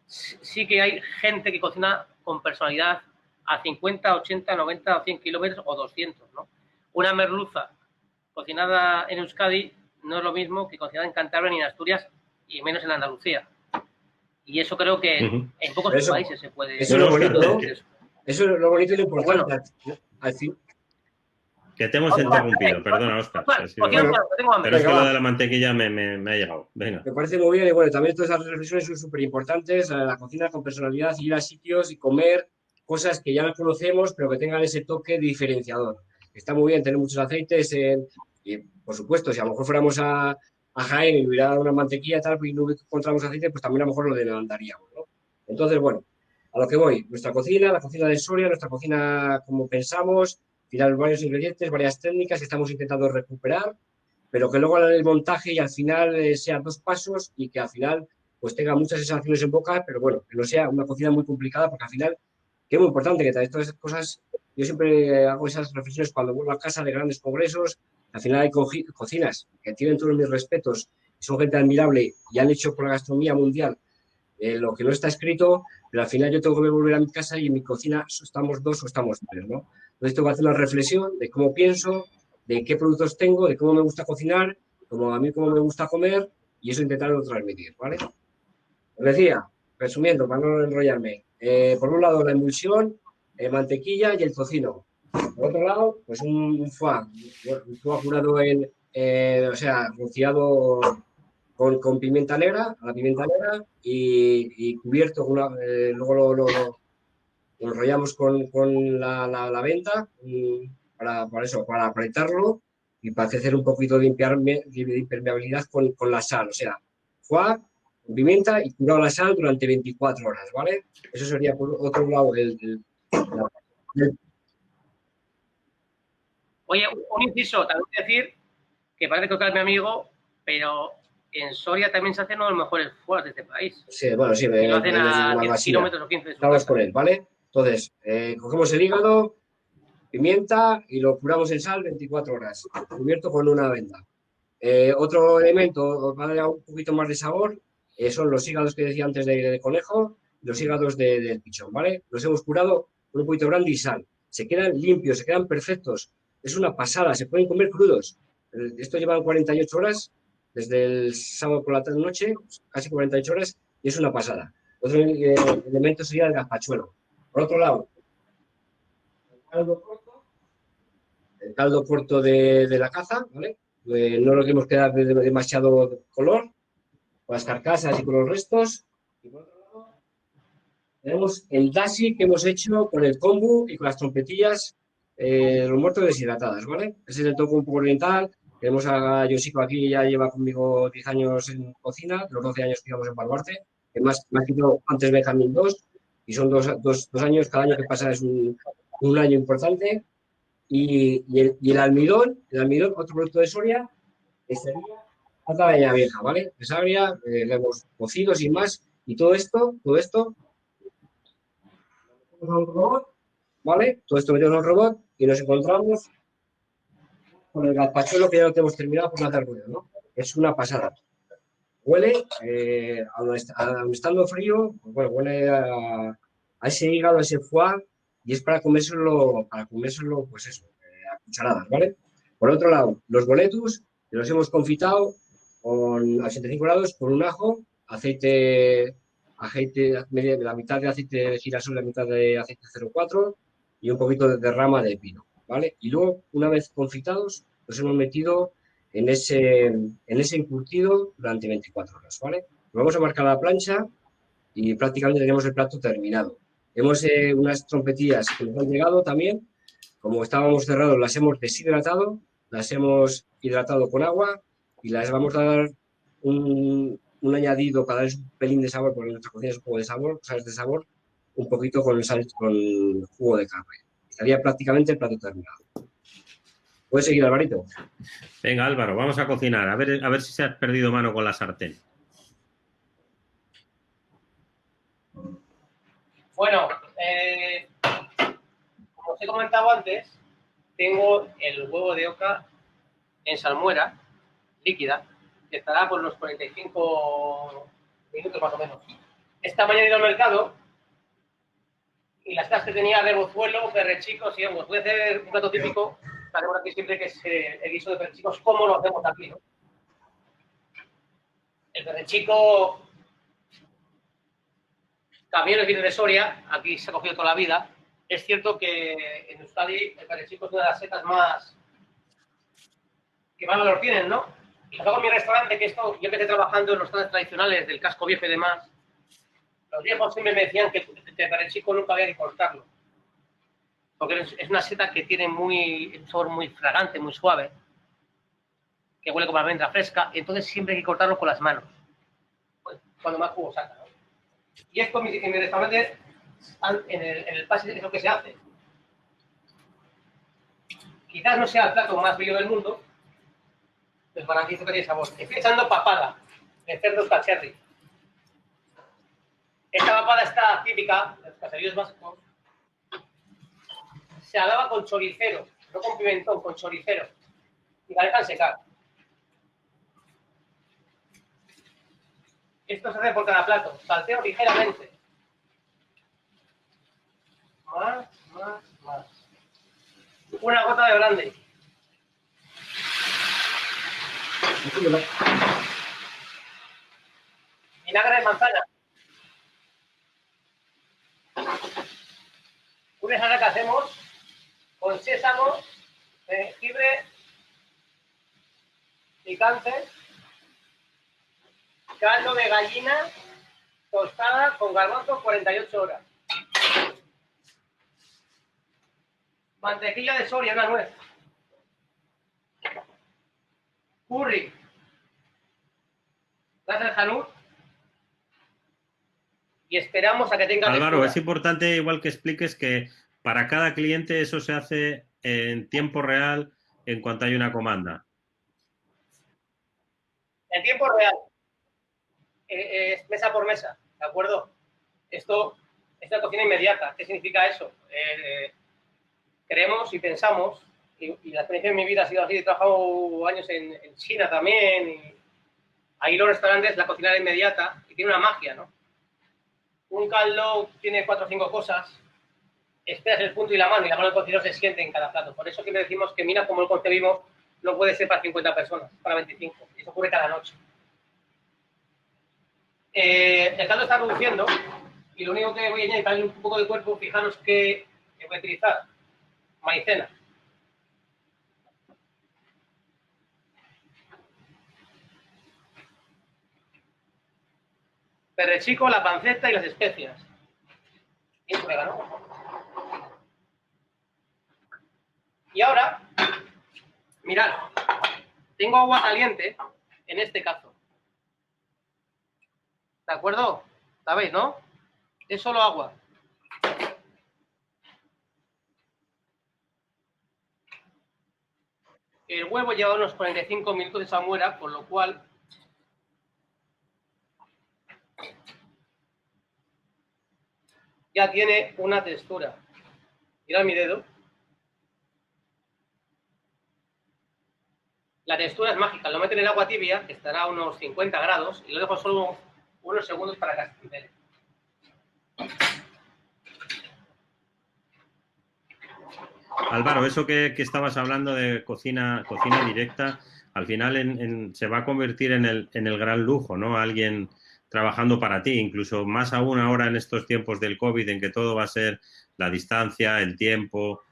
sí que hay gente que cocina con personalidad a 50, 80, 90 o 100 kilómetros o 200, ¿no? Una merluza cocinada en Euskadi no es lo mismo que cocinada en Cantabria ni en Asturias y menos en Andalucía. Y eso creo que en pocos países se puede... Eso es lo bonito, ¿no? Eso es lo bonito y lo importante. Bueno, al fin. Que te hemos interrumpido, perdona, Óscar. Pero es que lo de la mantequilla me ha llegado. Venga. Me parece muy bien y bueno, también todas esas reflexiones son súper importantes, la cocina con personalidad, ir a sitios y comer cosas que ya las conocemos, pero que tengan ese toque diferenciador. Está muy bien tener muchos aceites y, por supuesto, si a lo mejor fuéramos a Jaén y hubiera una mantequilla tal y no encontramos aceite, pues también a lo mejor lo demandaríamos, ¿no? Entonces, bueno, a lo que voy, nuestra cocina, la cocina de Soria, nuestra cocina como pensamos, tirar varios ingredientes, varias técnicas que estamos intentando recuperar, pero que luego el montaje y al final sean 2 pasos y que al final pues tenga muchas sensaciones en boca, pero bueno, que no sea una cocina muy complicada, porque al final, que es muy importante que todas estas cosas, yo siempre hago esas reflexiones cuando vuelvo a casa de grandes congresos, al final hay cocinas que tienen todos mis respetos, son gente admirable y han hecho por la gastronomía mundial lo que no está escrito, pero al final yo tengo que volver a mi casa y en mi cocina estamos 2 o estamos 3, ¿no? Entonces tengo que hacer una reflexión de cómo pienso, de qué productos tengo, de cómo me gusta cocinar, como a mí cómo me gusta comer, y eso intentarlo transmitir, ¿vale? Os decía, resumiendo, para no enrollarme, por un lado la emulsión, mantequilla y el tocino. Por otro lado, pues un foie curado o sea, rociado con pimienta negra, a la pimienta negra, y cubierto, luego lo enrollamos con la venta para eso, para apretarlo y para hacer un poquito de impermeabilidad con la sal. O sea, foie, pimienta y curado la sal durante 24 horas, ¿vale? Eso sería por otro lado Oye, un inciso, también decir que parece que es mi amigo, pero en Soria también se hacen uno de los mejores foies de este país. Sí, bueno, sí, y lo hacen a 10 kilómetros o 15 de su casa. Estamos con él, ¿vale? Entonces, cogemos el hígado, pimienta y lo curamos en sal 24 horas, cubierto con una venda. Otro elemento va a dar un poquito más de sabor, son los hígados que decía antes de conejo, los hígados del pichón, ¿vale? Los hemos curado con un poquito de brandy y sal. Se quedan limpios, se quedan perfectos. Es una pasada, se pueden comer crudos. Esto lleva 48 horas, desde el sábado por la noche, casi 48 horas, y es una pasada. Otro elemento sería el gazpachuelo. Por otro lado, el caldo corto de la caza, ¿vale? No lo queremos quedar de demasiado color, con las carcasas y con los restos. Y por otro lado, tenemos el dashi que hemos hecho con el kombu y con las trompetillas, los muertos deshidratadas, ¿vale? Ese es el toque un poco oriental. Tenemos a Yoshiko aquí, ya lleva conmigo 10 años en cocina, los 12 años que íbamos en Baluarte, que más ha quitado antes Benjamín 2, y son dos años, cada año que pasa es un año importante. Y el almidón, otro producto de Soria, que sería pata de vieja, ¿vale? De Sabria, le hemos cocido sin más, y todo esto, lo metemos a un robot, ¿vale? Todo esto metemos a un robot y nos encontramos con el gazpachuelo que ya lo tenemos terminado por no hacer ruido, ¿no? es una pasada. Huele, aun estando frío, pues bueno, huele a ese hígado, a ese foie, y es para comérselo, pues eso, a cucharadas, ¿vale? Por otro lado, los boletus los hemos confitado a 85 grados con un ajo, aceite, la mitad de aceite de girasol, la mitad de aceite 04 y un poquito de rama de pino, ¿vale? Y luego, una vez confitados, los hemos metido en ese encurtido durante 24 horas, ¿vale? Lo vamos a marcar a la plancha y prácticamente tenemos el plato terminado. Hemos unas trompetillas que nos han llegado también, como estábamos cerrados, las hemos deshidratado, las hemos hidratado con agua y las vamos a dar un añadido para darles un pelín de sabor, porque en nuestra cocina es un poco de sabor, sales de sabor, un poquito con jugo de carne. Estaría prácticamente el plato terminado. ¿Puedes seguir, Alvarito? Venga, Álvaro, vamos a cocinar. A ver si se has perdido mano con la sartén. Bueno, como os he comentado antes, tengo el huevo de oca en salmuera líquida, que estará por los 45 minutos más o menos. Esta mañana he ido al mercado y las tasas que tenía rebozuelo, perrechicos y hongos. Voy a hacer un plato típico, que hacemos aquí siempre, que es el guiso de perrechicos, como lo hacemos aquí, ¿no? El perrechico, camiones viene de Soria, aquí se ha cogido toda la vida. Es cierto que en Euskadi el perrechico es una de las setas que más valor tienen, ¿no? Y luego en mi restaurante, que esto, yo empecé trabajando en los restaurantes tradicionales del casco viejo y demás, los viejos siempre me decían que el perrechico nunca había que cortarlo, porque es una seta que tiene un sabor muy fragante, muy suave, que huele como almendra fresca, y entonces siempre hay que cortarlo con las manos, pues, cuando más jugo saca, ¿no? Y esto en mi restaurante, en el pase, es lo que se hace. Quizás no sea el plato más bello del mundo, pero para mí esto tiene sabor. Estoy echando papada de cerdo cacharri. Esta papada está típica de los caseríos vascos. Se alaba con choricero, no con pimentón, con choricero. Y la dejan secar. Esto se hace por cada plato. Salteo ligeramente. Más. Una gota de brandy. Vinagre de manzana. Una ensalada que hacemos con sésamo, jengibre, picante, caldo de gallina, tostada con garbanzos 48 horas. Mantequilla de Soria, una nuez. Curry. Gas al janut. Y esperamos a que tenga Álvaro, textura. es importante igual que expliques que para cada cliente eso se hace en tiempo real en cuanto hay una comanda. En tiempo real. Es mesa por mesa, ¿de acuerdo? Esto es la cocina inmediata. ¿Qué significa eso? Creemos y pensamos, y la experiencia de mi vida ha sido así, he trabajado años en China también, y ahí los restaurantes, la cocina inmediata, y tiene una magia, ¿no? Un caldo tiene 4 o 5 cosas, esperas el punto y la mano del cocinero se siente en cada plato. Por eso siempre decimos que mira cómo lo concebimos, no puede ser para 50 personas, para 25, y eso ocurre cada noche. El caldo está reduciendo, y lo único que voy a añadir para darle un poco de cuerpo, fijaros que voy a utilizar maicena. Perrechico, la panceta y las especias. Y el orégano. Y ahora, mirad, tengo agua caliente en este cazo. ¿De acuerdo? ¿Sabéis, no? Es solo agua. El huevo lleva unos 45 minutos de salmuera, con lo cual ya tiene una textura. Mirad mi dedo. La textura es mágica. Lo meten en agua tibia, que estará a unos 50 grados, y lo dejo solo unos segundos para que se acelere. Álvaro, eso que estabas hablando de cocina directa, al final se va a convertir en el gran lujo, ¿no? Alguien trabajando para ti, incluso más aún ahora en estos tiempos del COVID, en que todo va a ser la distancia, el tiempo,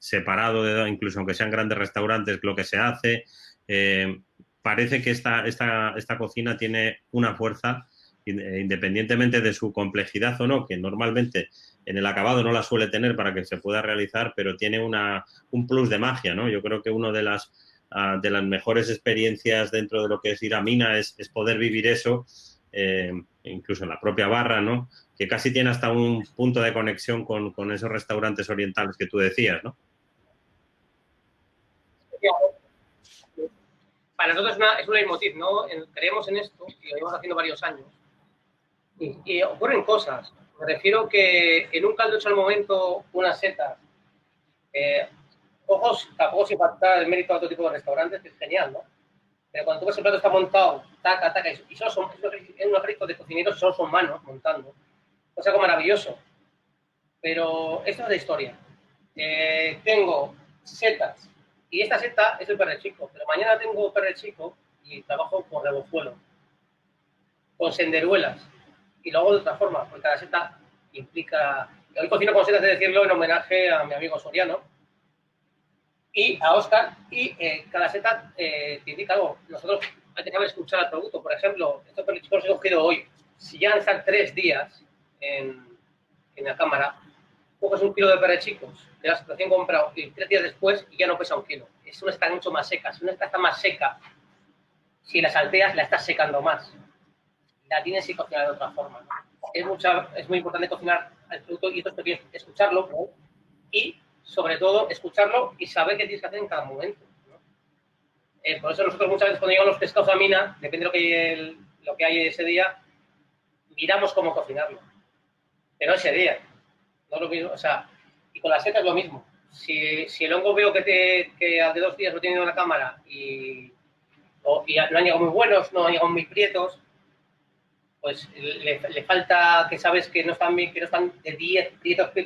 separado, incluso aunque sean grandes restaurantes, lo que se hace. Parece que esta cocina tiene una fuerza, independientemente de su complejidad o no, que normalmente en el acabado no la suele tener para que se pueda realizar, pero tiene un plus de magia, ¿no? Yo creo que una de las mejores experiencias dentro de lo que es ir a mina es poder vivir eso, incluso en la propia barra, ¿no? Que casi tiene hasta un punto de conexión con esos restaurantes orientales que tú decías, ¿no? Para nosotros es un leitmotiv, ¿no? Creemos en esto y lo llevamos haciendo varios años. Y ocurren cosas. Me refiero que en un caldo hecho al momento, unas setas, ojos, tampoco sin faltar el mérito a otro tipo de restaurantes, que es genial, ¿no? Pero cuando tú ves el plato está montado, taca, taca, y solo son un ejército de cocineros, solo son manos montando. Es algo maravilloso. Pero esto es de historia. Tengo setas, y esta seta es el perre chico, pero mañana tengo perre chico y trabajo con rebozuelo, con senderuelas, y lo hago de otra forma, porque cada seta implica... Hoy cocino con setas, de decirlo, en homenaje a mi amigo Soriano y a Óscar, y cada seta te indica algo. Nosotros hay que saber escuchar al producto. Por ejemplo, estos perros chicos los he cogido hoy. Si llegan a estar 3 días en la cámara, coges un kilo de perre chicos de la situación comprado y 3 días después y ya no pesa un kilo. Es una seta mucho más seca. Si una seta está más seca, si la salteas, la estás secando más. La tienes que cocinar de otra forma, ¿no? Es muy importante cocinar el producto y estos pequeños, escucharlo, ¿no? Y sobre todo escucharlo y saber qué tienes que hacer en cada momento, ¿no? Por eso nosotros muchas veces cuando llegan los pescados a mina, depende de lo que hay ese día, miramos cómo cocinarlo, pero ese día, no lo mismo, o sea, y con las setas es lo mismo. Si el hongo veo que al de 2 días lo he tenido en la cámara y no han llegado muy buenos, no han llegado muy prietos, pues le falta, que sabes que no están bien, que no están de 10 prietos, pues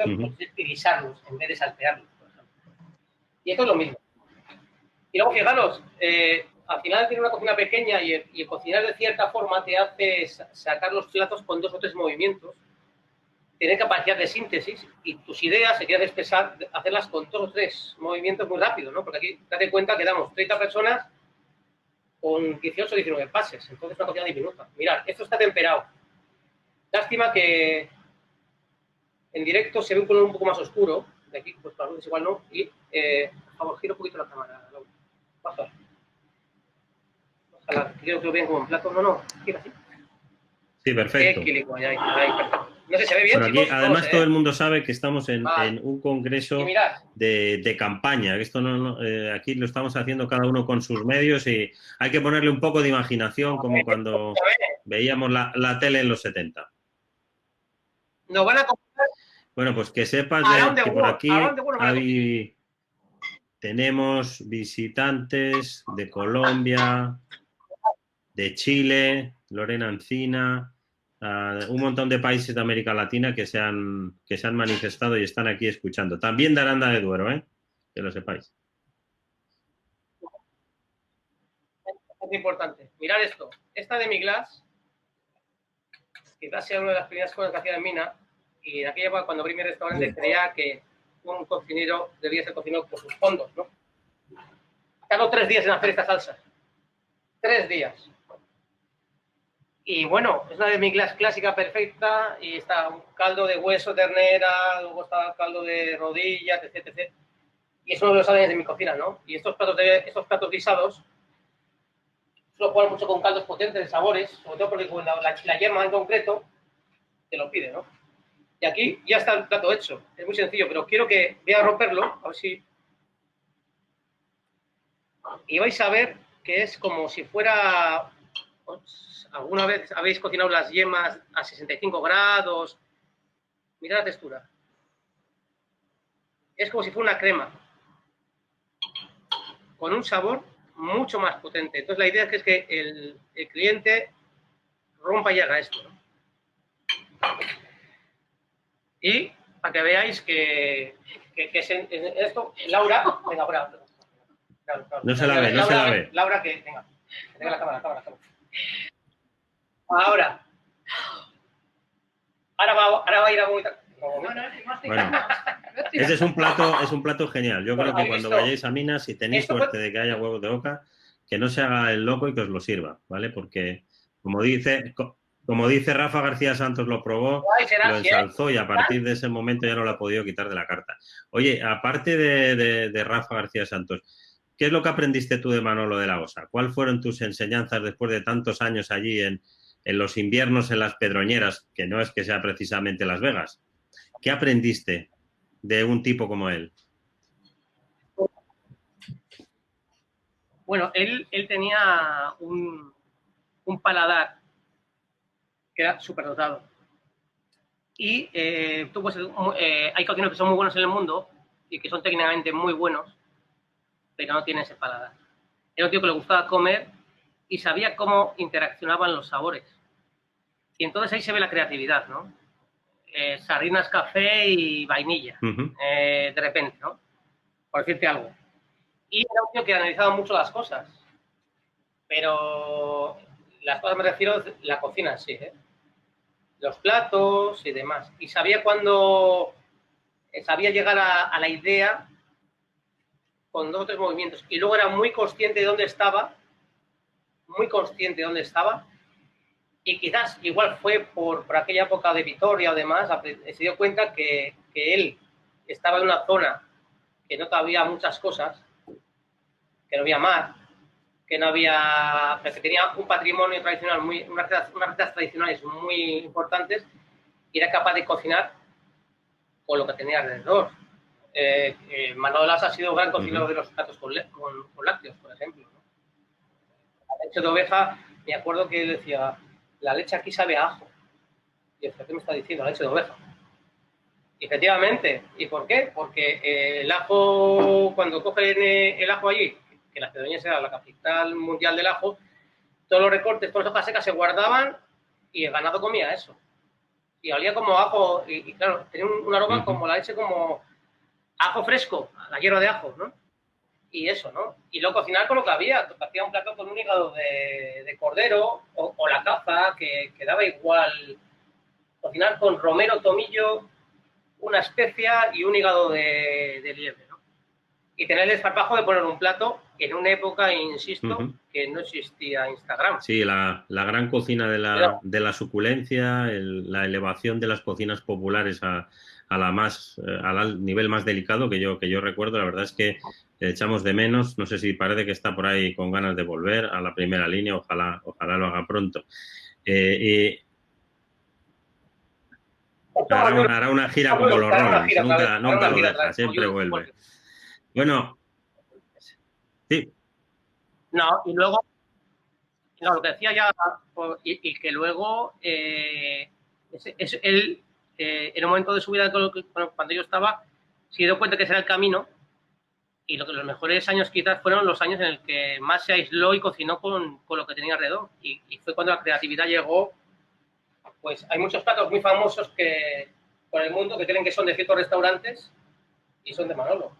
utilizarlos en vez de saltearlos, por ejemplo. Y esto es lo mismo. Y luego, fijaros, al final tiene una cocina pequeña y el cocinar de cierta forma te hace sacar los platos con 2 o 3 movimientos, tener capacidad de síntesis y tus ideas se quieran expresar, hacerlas con 2 o 3 movimientos muy rápido, ¿no? Porque aquí date cuenta que damos 30 personas con 18 o 19 pases, entonces una cocina diminuta. Mirad, esto está temperado. Lástima que en directo se ve un color un poco más oscuro, de aquí pues para luces igual no, y por favor, gira un poquito la cámara, Laura. Baja. Ojalá, quiero que lo vean como en plato, no, gira así. Sí, perfecto. Ahí, perfecto. No sé, ¿se ve bien, bueno, aquí, chicos? además, todo el mundo sabe que estamos en un congreso mirad, de campaña. Esto aquí lo estamos haciendo cada uno con sus medios y hay que ponerle un poco de imaginación, como cuando veíamos la tele en los 70. Nos van a comprar. Bueno, pues que sepas que por aquí tenemos visitantes de Colombia, de Chile, Lorena Encina, un montón de países de América Latina que se han manifestado y están aquí escuchando. También de Aranda de Duero, que lo sepáis. Es importante. Mirad esto. Esta de mi glass, quizás sea una de las primeras cosas que hacía en mina, y en aquella época, cuando abrí mi restaurante, creía que un cocinero debía ser cocinero por sus fondos, ¿no? Tardó 3 días en hacer esta salsa. 3 días. Y bueno, es una de mi glass clásica perfecta, y está un caldo de hueso, ternera, luego está caldo de rodillas, etc, etc. Y es uno de los ADN de mi cocina, ¿no? Y estos platos guisados suelo jugar mucho con caldos potentes de sabores, sobre todo porque con la yema en concreto te lo pide, ¿no? Y aquí ya está el plato hecho. Es muy sencillo, pero quiero que voy a romperlo, a ver si... Y vais a ver que es como si fuera... ¿Alguna vez habéis cocinado las yemas a 65 grados? Mirad la textura. Es como si fuera una crema, con un sabor mucho más potente. Entonces la idea es que el cliente rompa y haga esto, ¿no? Y para que veáis que es en esto, Laura, venga, no se la ve, no se la ve. Laura, que venga la cámara. Ahora va a ir a muy... Bueno, ese es un plato genial. Yo creo que cuando vayáis a Minas, si tenéis suerte de que haya huevos de oca, que no se haga el loco y que os lo sirva, ¿vale? Porque, como dice Rafa García Santos, lo probó, lo ensalzó y a partir de ese momento ya no lo ha podido quitar de la carta. Oye, aparte de Rafa García Santos, ¿qué es lo que aprendiste tú de Manolo de la Osa? ¿Cuáles fueron tus enseñanzas después de tantos años allí en los inviernos en las Pedroñeras, que no es que sea precisamente Las Vegas? ¿Qué aprendiste de un tipo como él? Bueno, él tenía un paladar que era súper dotado. Y tú, pues, hay cocineros que son muy buenos en el mundo y que son técnicamente muy buenos, pero no tienen ese paladar. Era un tío que le gustaba comer y sabía cómo interaccionaban los sabores. Y entonces ahí se ve la creatividad, ¿no? Sardinas, café y vainilla, de repente, ¿no? Por decirte algo. Y era un tío que analizaba mucho las cosas, pero las cosas me refiero a la cocina en sí, ¿eh? Los platos y demás. Y sabía cuando sabía llegar a la idea con 2 o 3 movimientos. Y luego era muy consciente de dónde estaba, y quizás igual fue por aquella época de Vitoria o demás, se dio cuenta que él estaba en una zona que no había muchas cosas, que no había mar, que tenía un patrimonio tradicional, unas recetas tradicionales muy importantes, y era capaz de cocinar con lo que tenía alrededor. Manolo de la Osa ha sido un gran cocinero de los platos con lácteos, por ejemplo, ¿no? La leche de oveja, me acuerdo que él decía, la leche aquí sabe a ajo. Y yo, ¿qué me está diciendo? La leche de oveja. Y efectivamente. ¿Y por qué? Porque el ajo, cuando cogen el ajo allí, que la Pedroña era la capital mundial del ajo, todos los recortes, todas las hojas secas se guardaban y el ganado comía eso. Y olía como ajo, y claro, tenía un aroma como la leche, como ajo fresco, la hierba de ajo, ¿no? Y eso, ¿no? Y luego cocinar con lo que había. Hacía un plato con un hígado de cordero o la caza, que daba igual. Cocinar con romero, tomillo, una especia y un hígado de liebre, ¿no? Y tener el desparpajo de poner un plato en una época, insisto, que no existía Instagram. Sí, la gran cocina de la suculencia, la elevación de las cocinas populares al nivel más delicado que yo recuerdo. La verdad es que le echamos de menos. No sé si parece que está por ahí con ganas de volver a la primera línea. Ojalá lo haga pronto. Hará una gira como los Rollins. Nunca lo deja, siempre vuelve. Bueno, sí. No, y luego, no, lo que decía ya, y que luego él, en un momento de su vida, cuando yo estaba, se dio cuenta que ese era el camino, y los mejores años quizás fueron los años en el que más se aisló y cocinó con lo que tenía alrededor, y fue cuando la creatividad llegó. Pues hay muchos platos muy famosos por el mundo que creen que son de ciertos restaurantes y son de Manolo.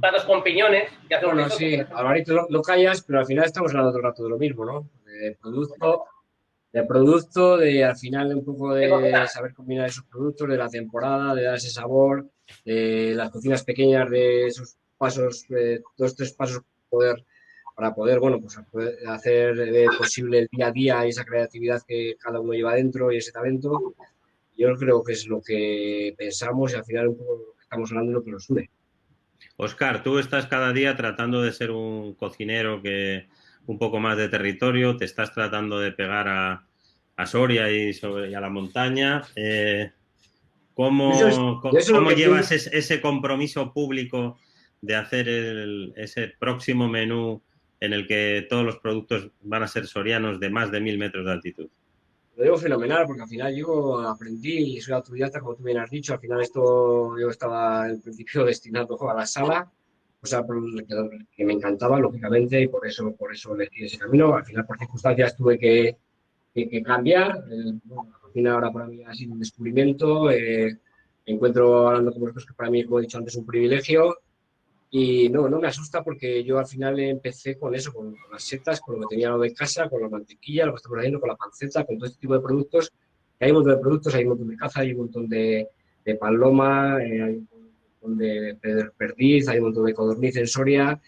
Platos con piñones. Bueno, sí, Alvarito, no callas, pero al final estamos hablando todo el rato de lo mismo, ¿no? De producto, de al final un poco de saber combinar esos productos, de la temporada, de dar ese sabor, de las cocinas pequeñas, de esos pasos, 2 o 3 pasos para poder, bueno, pues hacer posible el día a día y esa creatividad que cada uno lleva dentro y ese talento. Yo creo que es lo que pensamos y al final un poco lo que estamos hablando es lo que nos une. Óscar, tú estás cada día tratando de ser un cocinero que un poco más de territorio, te estás tratando de pegar a Soria y a la montaña. ¿Cómo llevas ese compromiso público de hacer ese próximo menú en el que todos los productos van a ser sorianos de más de 1000 metros de altitud? Lo digo fenomenal, porque al final yo aprendí y soy autodidacta, como tú bien has dicho. Al final yo estaba en principio destinado a la sala cosa que me encantaba, lógicamente, y por eso elegí ese camino. Al final, por circunstancias, tuve que cambiar. Bueno, la cocina ahora para mí ha sido un descubrimiento. Me encuentro hablando con vosotros que para mí, como he dicho antes, es un privilegio. Y no me asusta porque yo al final empecé con eso, con las setas, con lo que tenía de casa, con la mantequilla, lo que estamos haciendo, con la panceta, con todo este tipo de productos. Que hay un montón de productos, hay un montón de caza, hay un montón de paloma, hay un montón de perdiz, hay un montón de codorniz en Soria,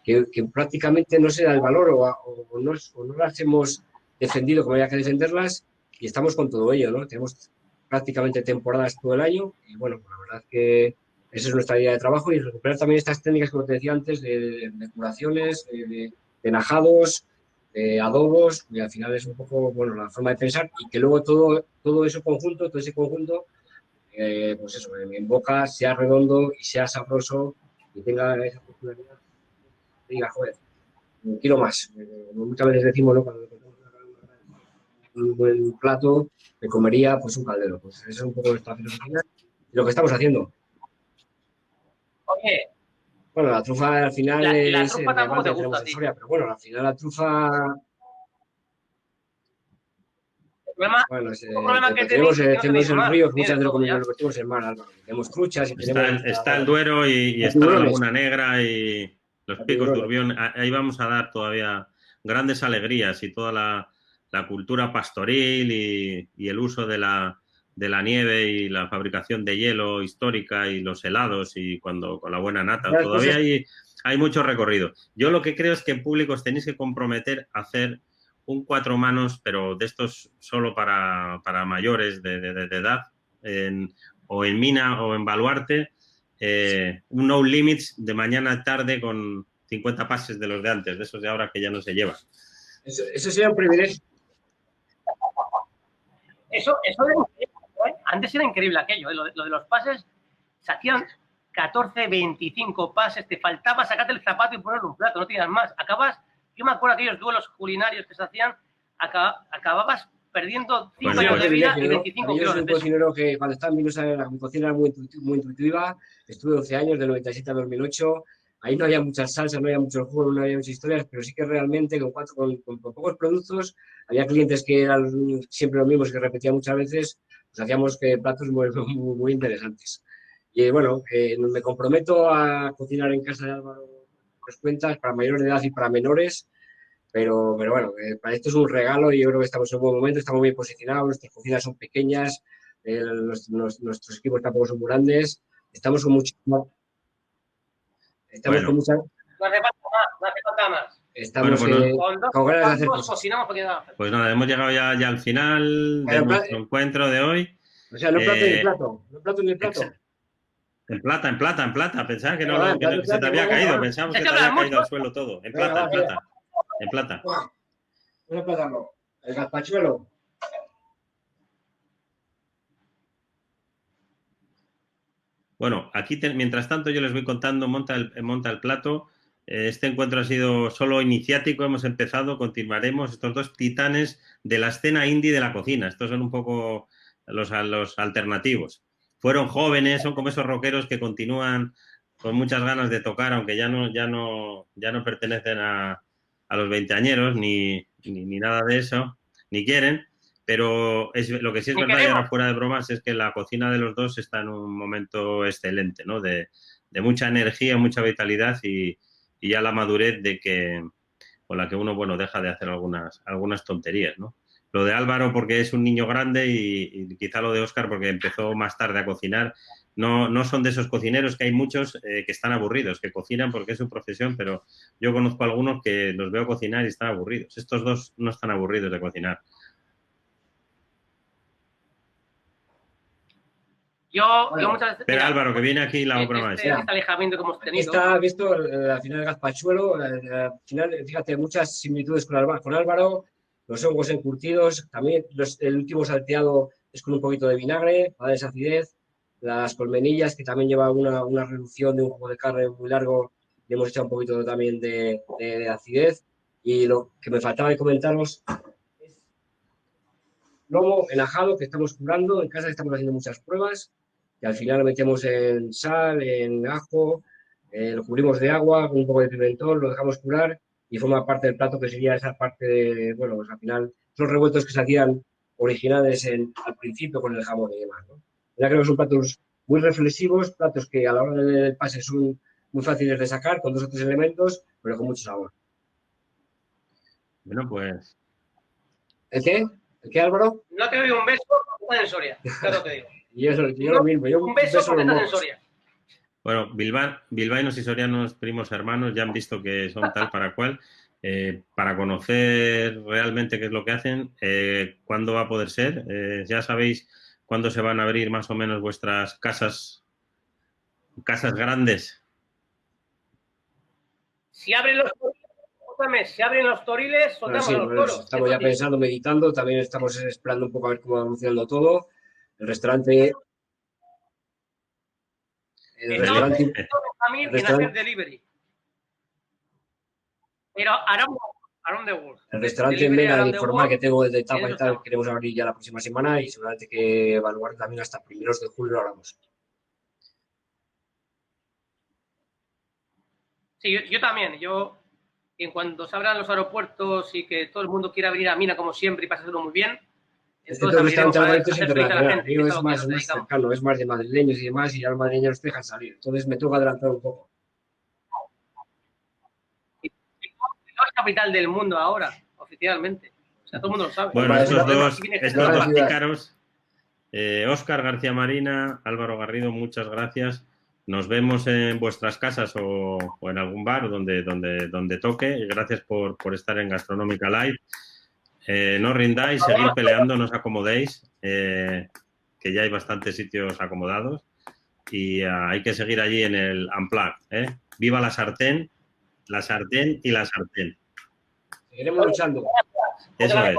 que prácticamente no se da el valor o no las hemos defendido como había que defenderlas y estamos con todo ello, ¿no? Tenemos prácticamente temporadas todo el año y bueno, la verdad es que esa es nuestra idea de trabajo y recuperar también estas técnicas, como te decía antes, de curaciones, de najados, de adobos, y al final es un poco, bueno, la forma de pensar y que luego todo ese conjunto, pues eso, en boca sea redondo y sea sabroso y tenga esa popularidad, diga, joder, quiero más. Muchas veces decimos, ¿no? Cuando encontramos un buen plato, me comería pues un caldero. Pues eso es un poco nuestra filosofía y lo que estamos haciendo. Oye, Bueno, la trufa al final la es trufa tampoco te gusta a en ti. Soria, pero bueno, al final la trufa, bueno, El problema que tenemos, tenéis es que no tenemos tenéis el mar, río, que tiene muchas de veces lo todo ya. convertimos en mar, Álvaro. Tenemos truchas y tenemos Está el Duero y está la tiburones. Laguna Negra y los A Picos de tiburones. Urbión. Ahí vamos a dar todavía grandes alegrías y toda la cultura pastoril y el uso de la nieve y la fabricación de hielo histórica y los helados y cuando con la buena nata. Las Todavía cosas, hay mucho recorrido. Yo lo que creo es que en público os tenéis que comprometer a hacer un cuatro manos, pero de estos solo para mayores de edad, o en Mina o en Baluarte, un no limits de mañana a tarde con 50 pases de los de antes, de esos de ahora que ya no se llevan. eso sería un privilegio. Eso era increíble, ¿eh? Antes era increíble aquello, ¿eh? Lo de los pases, se hacían 14, 25 pases, te faltaba sacarte el zapato y ponerle un plato, no tenías más. Yo me acuerdo de aquellos duelos culinarios que se hacían, acababas perdiendo 5 años de vida y 25 yo kilos soy de un peso. cocinero que cuando estaba en Vinuesa, mi cocina era muy intuitiva. Estuve 12 años, del 97 a 2008. Ahí no había muchas salsas, no había muchos juegos, no había muchas historias, pero sí que realmente con pocos productos, había clientes que eran siempre los mismos, que repetían muchas veces, pues hacíamos platos muy interesantes. Y bueno, me comprometo a cocinar en casa de Álvaro las cuentas para mayores de edad y para menores. Pero bueno, para esto es un regalo y yo creo que estamos en un buen momento, estamos bien posicionados, nuestras cocinas son pequeñas, nuestros equipos tampoco son muy grandes, estamos con Bueno, mucha, No hace falta más, no hace falta más. estamos Con ganas de hacer dos cosas. cocinamos porque nada. pues nada, hemos llegado ya al final de Pero, nuestro encuentro de hoy. o sea, no plato ni plato, no plato ni plato. En plata. Pensaba que, Venga, que se te había caído. Pensábamos que te había caído al suelo todo. En plata. En plata. Vamos a platarlo. El gazpachuelo. Bueno, aquí mientras tanto yo les voy contando, monta el plato. Este encuentro ha sido solo iniciático, hemos empezado, continuaremos. Estos dos titanes de la escena indie de la cocina. Estos son un poco los alternativos. Fueron jóvenes, son como esos rockeros que continúan con muchas ganas de tocar, aunque ya no pertenecen a los veinteañeros ni nada de eso, ni quieren. Pero lo que sí es verdad, y ahora fuera de bromas, es que la cocina de los dos está en un momento excelente, ¿no? De mucha energía, mucha vitalidad y ya la madurez con la que uno, bueno, deja de hacer algunas tonterías, ¿no? Lo de Álvaro porque es un niño grande y quizá lo de Óscar porque empezó más tarde a cocinar. No son de esos cocineros que hay muchos que están aburridos, que cocinan porque es su profesión, pero yo conozco a algunos que los veo cocinar y están aburridos. Estos dos no están aburridos de cocinar. Yo muchas veces. Pero Álvaro, que viene aquí la obra maestra. Este alejamiento que hemos tenido. Está visto al final el gazpachuelo, al final, fíjate, muchas similitudes con Álvaro, los hongos encurtidos, también el último salteado es con un poquito de vinagre, para dar esa acidez, las colmenillas, que también lleva una reducción de un jugo de carne muy largo, le hemos echado un poquito también de acidez, y lo que me faltaba de comentaros es lomo enajado que estamos curando, en casa estamos haciendo muchas pruebas, y al final lo metemos en sal, en ajo, Lo cubrimos de agua con un poco de pimentón, lo dejamos curar y forma parte del plato que sería esa parte de, bueno, pues al final, esos revueltos que se hacían originales al principio con el jamón y demás, ¿no? Ya creo que son platos muy reflexivos, platos que a la hora del pase son muy fáciles de sacar, con 2 o 3 elementos, pero con mucho sabor. Bueno, pues ¿El qué? ¿El qué, Álvaro? No te doy un beso porque estás en Soria, claro te digo. Y eso, yo lo mismo, yo Un beso porque en los estás en mocos. Soria. bueno, bilbaínos y sorianos, primos hermanos, ya han visto que son tal para cual. Para conocer realmente qué es lo que hacen, ¿cuándo va a poder ser? ¿Ya sabéis cuándo se van a abrir más o menos vuestras casas grandes? Si abren los toriles, Bueno, soltamos sí, a los pues toros. estamos ya pensando, meditando, también estamos esperando un poco a ver cómo va evolucionando todo. El restaurante... Estamos también en hacer delivery. Pero Around the World. El restaurante en Mena, el informal que tengo de etapa y tal, queremos abrir ya la próxima semana y seguramente que evaluar también hasta primeros de julio lo hagamos. Sí, yo también. Yo, en cuanto se abran los aeropuertos y que todo el mundo quiera venir a Mina como siempre y pasarlo muy bien, Entonces el restaurante Alvarito es internacional, gente, mío es más cercano, es más de madrileños y demás, y ya los madrileños nos dejan salir. Entonces me toca adelantar un poco. Es capital del mundo ahora, oficialmente. O sea, todo el mundo lo sabe. Bueno, estos dos picaros, Óscar García Marina, Álvaro Garrido, muchas gracias. Nos vemos en vuestras casas o en algún bar donde toque. Gracias por estar en Gastronómica Live. No rindáis, seguid peleando, no os acomodéis, que ya hay bastantes sitios acomodados. Y hay que seguir allí en el Unplugged. ¡Viva la sartén y la sartén! Seguiremos luchando. Eso es.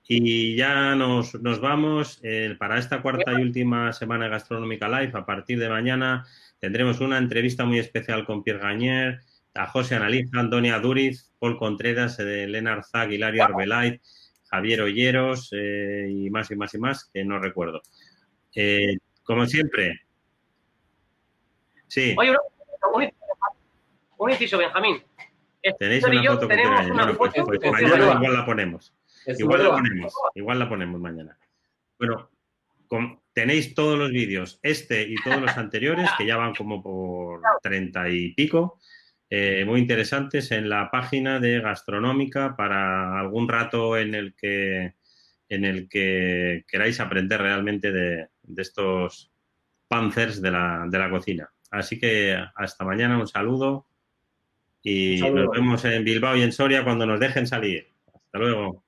Y ya nos vamos. Para esta cuarta y última semana de Gastronómica Live, a partir de mañana, tendremos una entrevista muy especial con Pierre Gagner, a José Analija, Antonia Duriz, Paul Contreras, Elena Arzac, Hilario Arbelait, Javier Olleros y más, que no recuerdo. Como siempre. Sí. Oye, un inciso, Benjamín. ¿Tenéis una foto con Pierre Gagner? Bueno, pues mañana igual la ponemos. Igual la ponemos mañana. Bueno, tenéis todos los vídeos, este y todos los anteriores, que ya van como por 30 y pico, muy interesantes en la página de Gastronómica para algún rato en el que queráis aprender realmente de estos panzers de la cocina. Así que hasta mañana, un saludo y nos vemos en Bilbao y en Soria cuando nos dejen salir. Hasta luego.